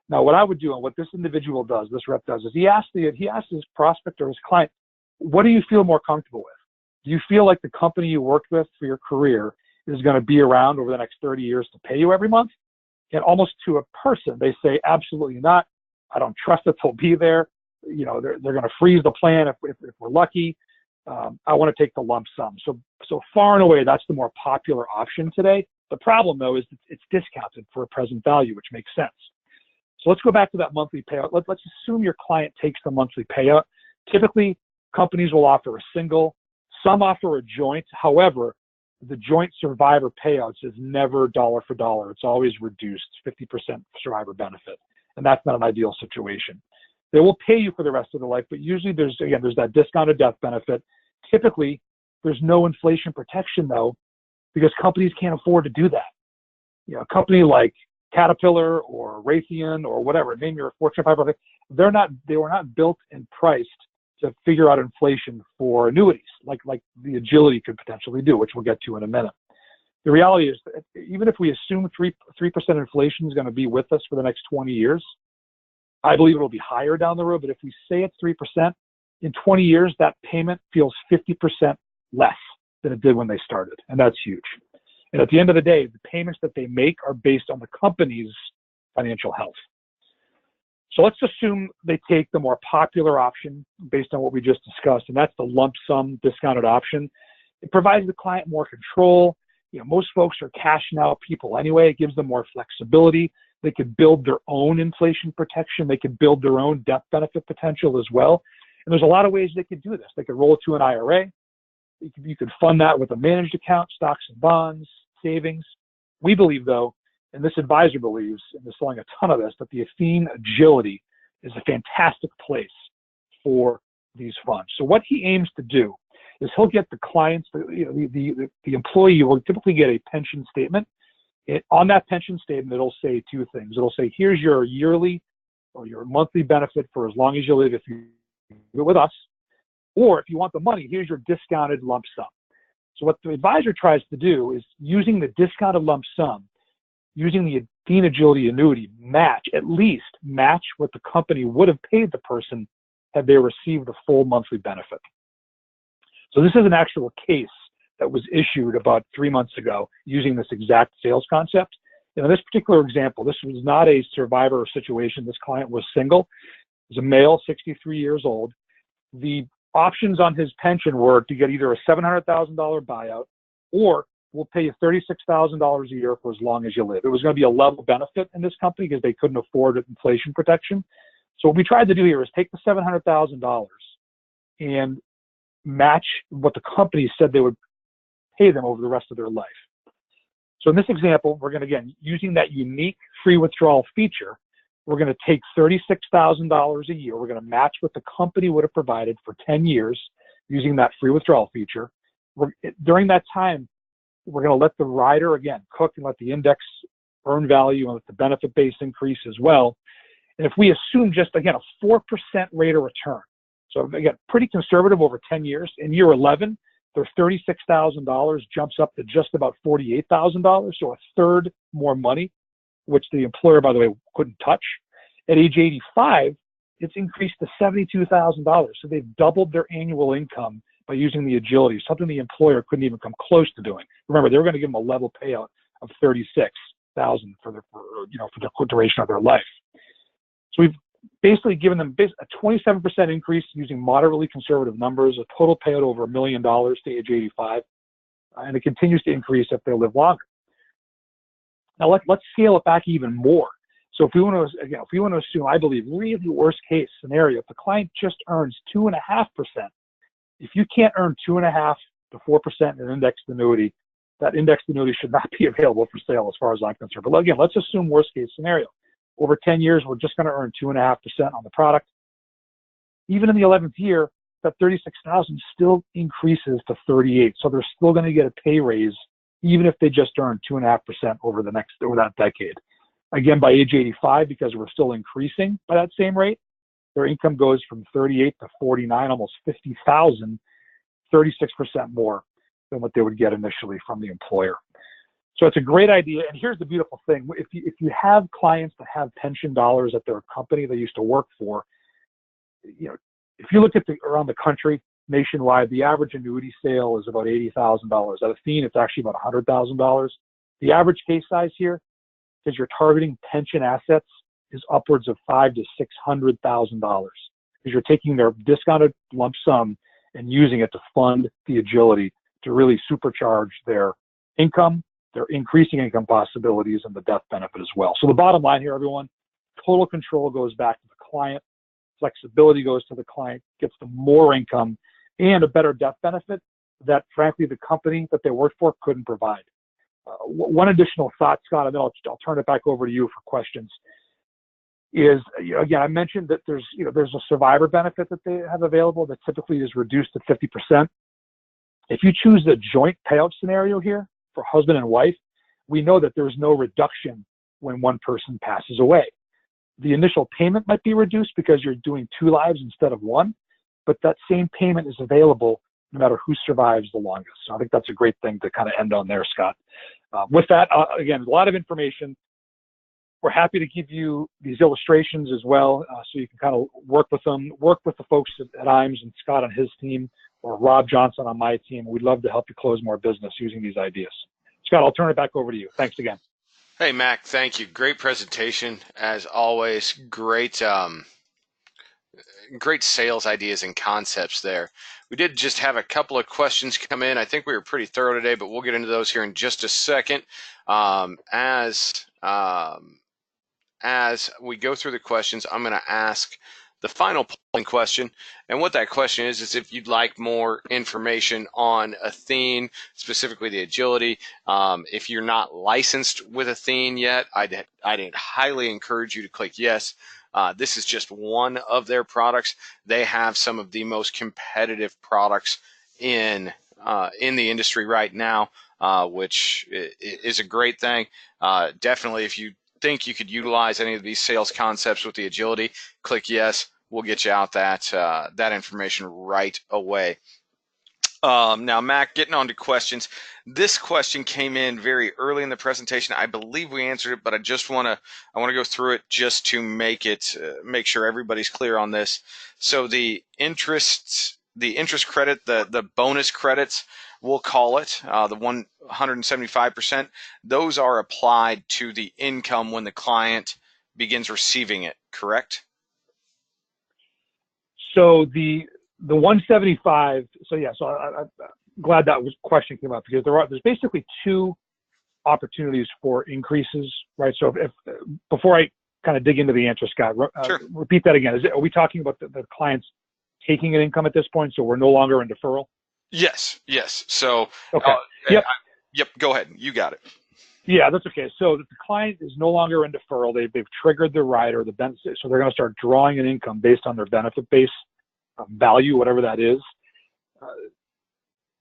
Now, what I would do, and what this individual does, this rep does, is he asks his prospect or his client, what do you feel more comfortable with? Do you feel like the company you worked with for your career is going to be around over the next 30 years to pay you every month? And almost to a person, they say, absolutely not. I don't trust that they'll be there. You know, they're going to freeze the plan if we're lucky. I want to take the lump sum. So far and away, that's the more popular option today. The problem, though, is it's discounted for a present value, which makes sense. So let's go back to that monthly payout. Let's assume your client takes the monthly payout. Typically, companies will offer a single. Some offer a joint. However, the joint survivor payouts is never dollar for dollar. It's always reduced, 50% survivor benefit. And that's not an ideal situation. They will pay you for the rest of their life, but usually there's that discounted death benefit. Typically, there's no inflation protection, though, because companies can't afford to do that. You know, a company like Caterpillar or Raytheon or whatever, name your Fortune 500, they were not built and priced to figure out inflation for annuities like the Agility could potentially do, which we'll get to in a minute. The reality is that even if we assume 3% inflation is going to be with us for the next 20 years, I believe it'll be higher down the road, but if we say it's 3%, in 20 years, that payment feels 50% less than it did when they started, and that's huge. And at the end of the day, the payments that they make are based on the company's financial health. So let's assume they take the more popular option based on what we just discussed, and that's the lump sum discounted option. It provides the client more control. You know, most folks are cash now people anyway. It gives them more flexibility. They could build their own inflation protection. They could build their own death benefit potential as well. And there's a lot of ways they could do this. They could roll it to an IRA. You could fund that with a managed account, stocks and bonds, savings. We believe, though, and this advisor believes, and is selling a ton of this, that the Athene Agility is a fantastic place for these funds. So what he aims to do is he'll get the clients, the employee will typically get a pension statement. On that pension statement, it'll say 2 things. It'll say, here's your yearly or your monthly benefit for as long as you live if you do it with us. Or if you want the money, here's your discounted lump sum. So what the advisor tries to do is, using the discounted lump sum, using the Athene Agility annuity, at least match what the company would have paid the person had they received the full monthly benefit. So this is an actual case that was issued about 3 months ago using this exact sales concept. In this particular example, this was not a survivor situation. This client was single. He was a male, 63 years old. The options on his pension were to get either a $700,000 buyout or we'll pay you $36,000 a year for as long as you live. It was going to be a level benefit in this company because they couldn't afford inflation protection. So what we tried to do here is take the $700,000 and match what the company said they would pay them over the rest of their life. So in this example, we're going to, again, using that unique free withdrawal feature, we're going to take $36,000 a year. We're going to match what the company would have provided for 10 years using that free withdrawal feature. During that time, we're going to let the rider, again, cook and let the index earn value and let the benefit base increase as well. And if we assume just, again, a 4% rate of return, so again, pretty conservative over 10 years, in year 11, their $36,000 jumps up to just about $48,000, so a third more money, which the employer, by the way, couldn't touch. At age 85, it's increased to $72,000, so they've doubled their annual income by using the agility, something the employer couldn't even come close to doing. Remember, they were going to give them a level payout of $36,000 for the duration of their life. So we've basically given them a 27% increase using moderately conservative numbers, a total payout over $1 million to age 85, and it continues to increase if they live longer. Now let's scale it back even more. So if we want to assume, I believe, really worst case scenario, if the client just earns 2.5%, if you can't earn 2.5% to 4% in an indexed annuity, that indexed annuity should not be available for sale as far as I'm concerned. But again, let's assume worst case scenario. Over 10 years, we're just going to earn 2.5% on the product. Even in the 11th year, that $36,000 still increases to $38,000. So they're still going to get a pay raise, even if they just earn 2.5% over that decade. Again, by age 85, because we're still increasing by that same rate, their income goes from $38,000 to $49,000, almost $50,000, 36% more than what they would get initially from the employer. So it's a great idea. And here's the beautiful thing. If you have clients that have pension dollars at their company they used to work for, if you look at around the country, nationwide, the average annuity sale is about $80,000. At Athene, it's actually about $100,000. The average case size here, because you're targeting pension assets, is upwards of $500,000 to $600,000, because you're taking their discounted lump sum and using it to fund the agility to really supercharge their income, their increasing income possibilities, and the death benefit as well. So the bottom line here, everyone, total control goes back to the client, flexibility goes to the client, gets them more income and a better death benefit that, frankly, the company that they worked for couldn't provide. One additional thought, Scott, and then I'll turn it back over to you for questions, is, again, I mentioned that there's a survivor benefit that they have available that typically is reduced to 50%. If you choose the joint payout scenario here for husband and wife, we know that there's no reduction when one person passes away. The initial payment might be reduced because you're doing 2 lives instead of 1, but that same payment is available no matter who survives the longest. So I think that's a great thing to kind of end on there, Scott. With that, again, a lot of information. We're happy to give you these illustrations as well, so you can kind of work with them, work with the folks at IAMS and Scott on his team, or Rob Johnson on my team. We'd love to help you close more business using these ideas. Scott, I'll turn it back over to you. Thanks again. Hey, Mac, thank you. Great presentation, as always. Great sales ideas and concepts there. We did just have a couple of questions come in. I think we were pretty thorough today, but we'll get into those here in just a second. As we go through the questions, I'm going to ask the final polling question. And what that question is if you'd like more information on Athene, specifically the agility. If you're not licensed with Athene yet, I'd highly encourage you to click yes. This is just one of their products. They have some of the most competitive products in the industry right now, which is a great thing. Definitely, if you think you could utilize any of these sales concepts with the agility, click yes. We'll get you out that information right away. Now, Mac, getting on to questions. This question came in very early in the presentation. I believe we answered it, but I want to go through it just to make sure everybody's clear on this. So the interest credit, the bonus credits we'll call it, the 175%, those are applied to the income when the client begins receiving it, correct? So the 175. So yeah. So I'm glad that question came up, because there's basically two opportunities for increases, right? So if before I kind of dig into the answer, Scott, Sure. repeat that again. Are we talking about the clients taking an income at this point, so we're no longer in deferral? Yes. So, Okay. Yep. Yep. Go ahead. You got it. Yeah, that's okay. So the client is no longer in deferral. They've triggered the rider, the benefit, so they're going to start drawing an income based on their benefit base value, whatever that is.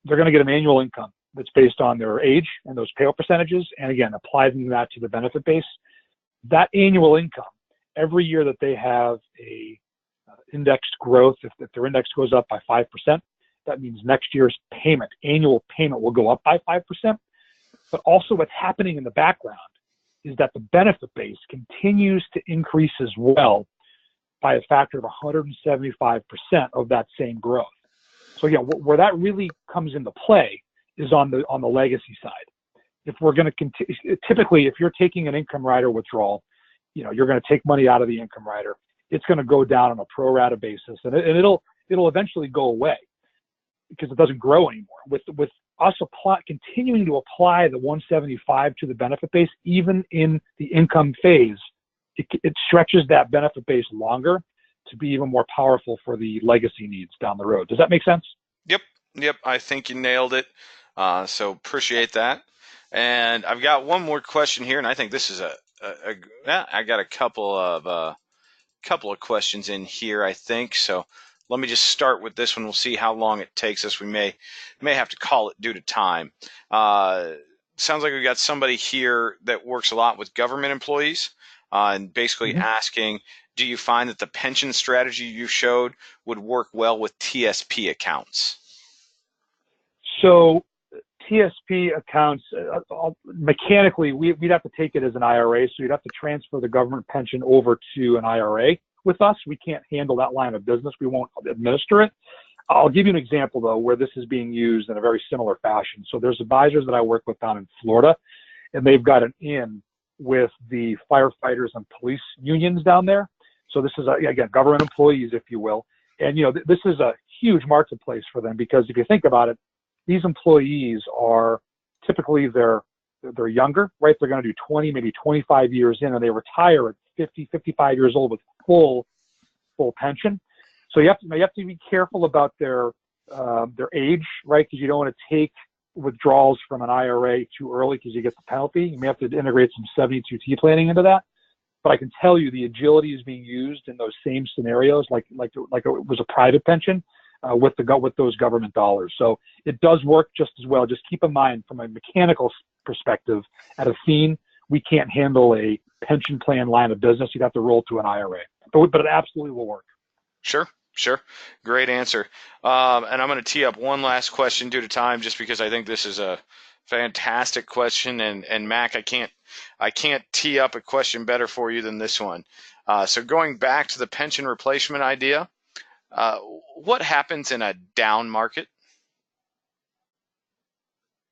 They're going to get an annual income that's based on their age and those payout percentages, and again, applying that to the benefit base. That annual income, every year that they have a indexed growth, if their index goes up by 5%, that means next year's annual payment will go up by 5%. But also what's happening in the background is that the benefit base continues to increase as well by a factor of 175% of that same growth. So yeah, where that really comes into play is on the legacy side. If we're going to continue, typically, if you're taking an income rider withdrawal, you're going to take money out of the income rider. It's going to go down on a pro rata basis, and it'll eventually go away because it doesn't grow anymore. With us continuing to apply the 175 to the benefit base, even in the income phase, it stretches that benefit base longer to be even more powerful for the legacy needs down the road. Does that make sense? Yep. I think you nailed it. So appreciate that. And I've got one more question here, and I think this is I got a couple of questions in here, I think. So let me just start with this one. We'll see how long it takes us. We may have to call it due to time. Sounds like we've got somebody here that works a lot with government employees, and basically asking, do you find that the pension strategy you showed would work well with TSP accounts? So TSP accounts, mechanically, we'd have to take it as an IRA. So you'd have to transfer the government pension over to an IRA with us. We can't handle that line of business. We won't administer it. I'll give you an example, though, where this is being used in a very similar fashion. So there's advisors that I work with down in Florida, and they've got an in with the firefighters and police unions down there. So this is, again, government employees, if you will. And, this is a huge marketplace for them, because if you think about it, these employees are typically they're younger, right? They're going to do 20, maybe 25 years in, and they retire at 50, 55 years old with full pension. So you have to be careful about their age, right? Because you don't want to take withdrawals from an IRA too early, because you get the penalty. You may have to integrate some 72T planning into that. But I can tell you the agility is being used in those same scenarios, like it was a private pension with those government dollars. So it does work just as well. Just keep in mind, from a mechanical perspective, at Athene, we can't handle a pension plan line of business. You'd have to roll to an IRA, but it absolutely will work. Sure. Great answer. And I'm going to tee up one last question due to time, just because I think this is a fantastic question. And Mac, I can't tee up a question better for you than this one. So going back to the pension replacement idea, what happens in a down market?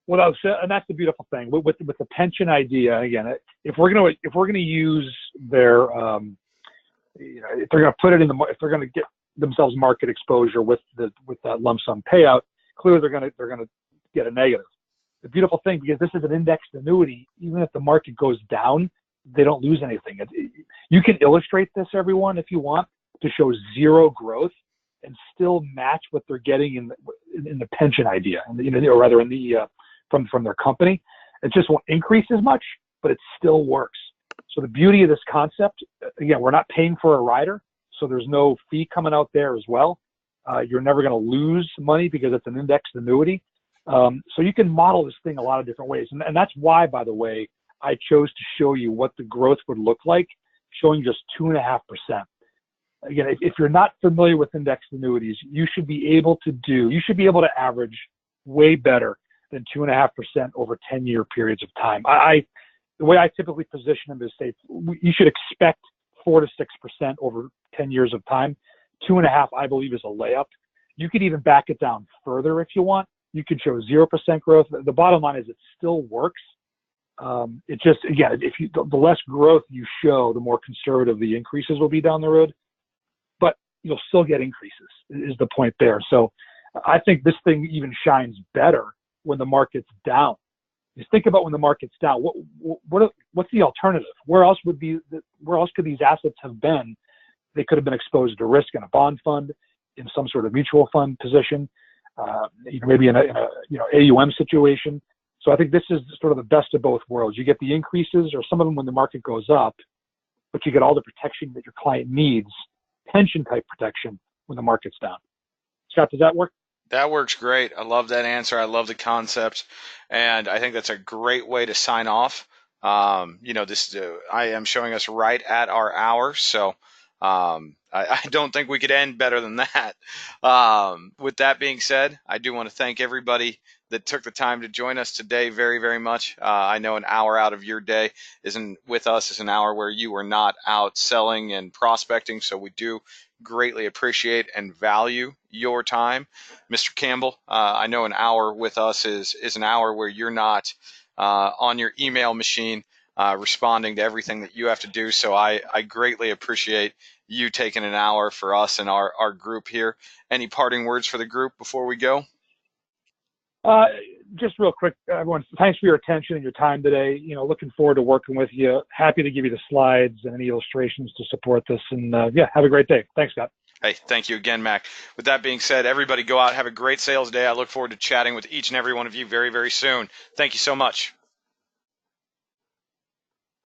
Well, and that's the beautiful thing with the pension idea. Again, if we're going to use their, if they're going to put it if they're going to get themselves market exposure with that lump sum payout, clearly they're going to get a negative. The beautiful thing, because this is an indexed annuity, even if the market goes down, they don't lose anything. You can illustrate this, everyone, if you want, to show zero growth and still match what they're getting in the pension idea, or rather in the from their company. It just won't increase as much, but it still works. So the beauty of this concept, again, we're not paying for a rider, so there's no fee coming out there as well. You're never going to lose money because it's an indexed annuity. So you can model this thing a lot of different ways. And that's why, by the way, I chose to show you what the growth would look like, showing just 2.5%. Again, if you're not familiar with indexed annuities, you should be able to average way better than 2.5% over 10-year periods of time. The way I typically position them is, say, you should expect 4 to 6% over 10 years of time. 2.5, I believe, is a layup. You could even back it down further if you want. You can show 0% growth. The bottom line is it still works. It just, again, if you, the less growth you show, the more conservative the increases will be down the road. But you'll still get increases is the point there. So I think this thing even shines better when the market's down. Just think about when the market's down. What's the alternative? Where else could these assets have been? They could have been exposed to risk in a bond fund, in some sort of mutual fund position, maybe in a AUM situation. So I think this is sort of the best of both worlds. You get the increases, or some of them when the market goes up, but you get all the protection that your client needs, pension type protection when the market's down. Scott, does that work? That works great. I love that answer. I love the concept, and I think that's a great way to sign off. This I am showing us right at our hour, so I don't think we could end better than that. With that being said, I do want to thank everybody that took the time to join us today very, very much. I know an hour out of your day isn't with us is an hour where you are not out selling and prospecting, so we do greatly appreciate and value your time. Mr. Campbell, I know an hour with us is an hour where you're not on your email machine responding to everything that you have to do, so I greatly appreciate you taking an hour for us and our group here. Any parting words for the group before we go? Just real quick, everyone, thanks for your attention and your time today. Looking forward to working with you. Happy to give you the slides and any illustrations to support this. And have a great day. Thanks, Scott. Hey, thank you again, Mac. With that being said, everybody go out, have a great sales day. I look forward to chatting with each and every one of you very, very soon. Thank you so much.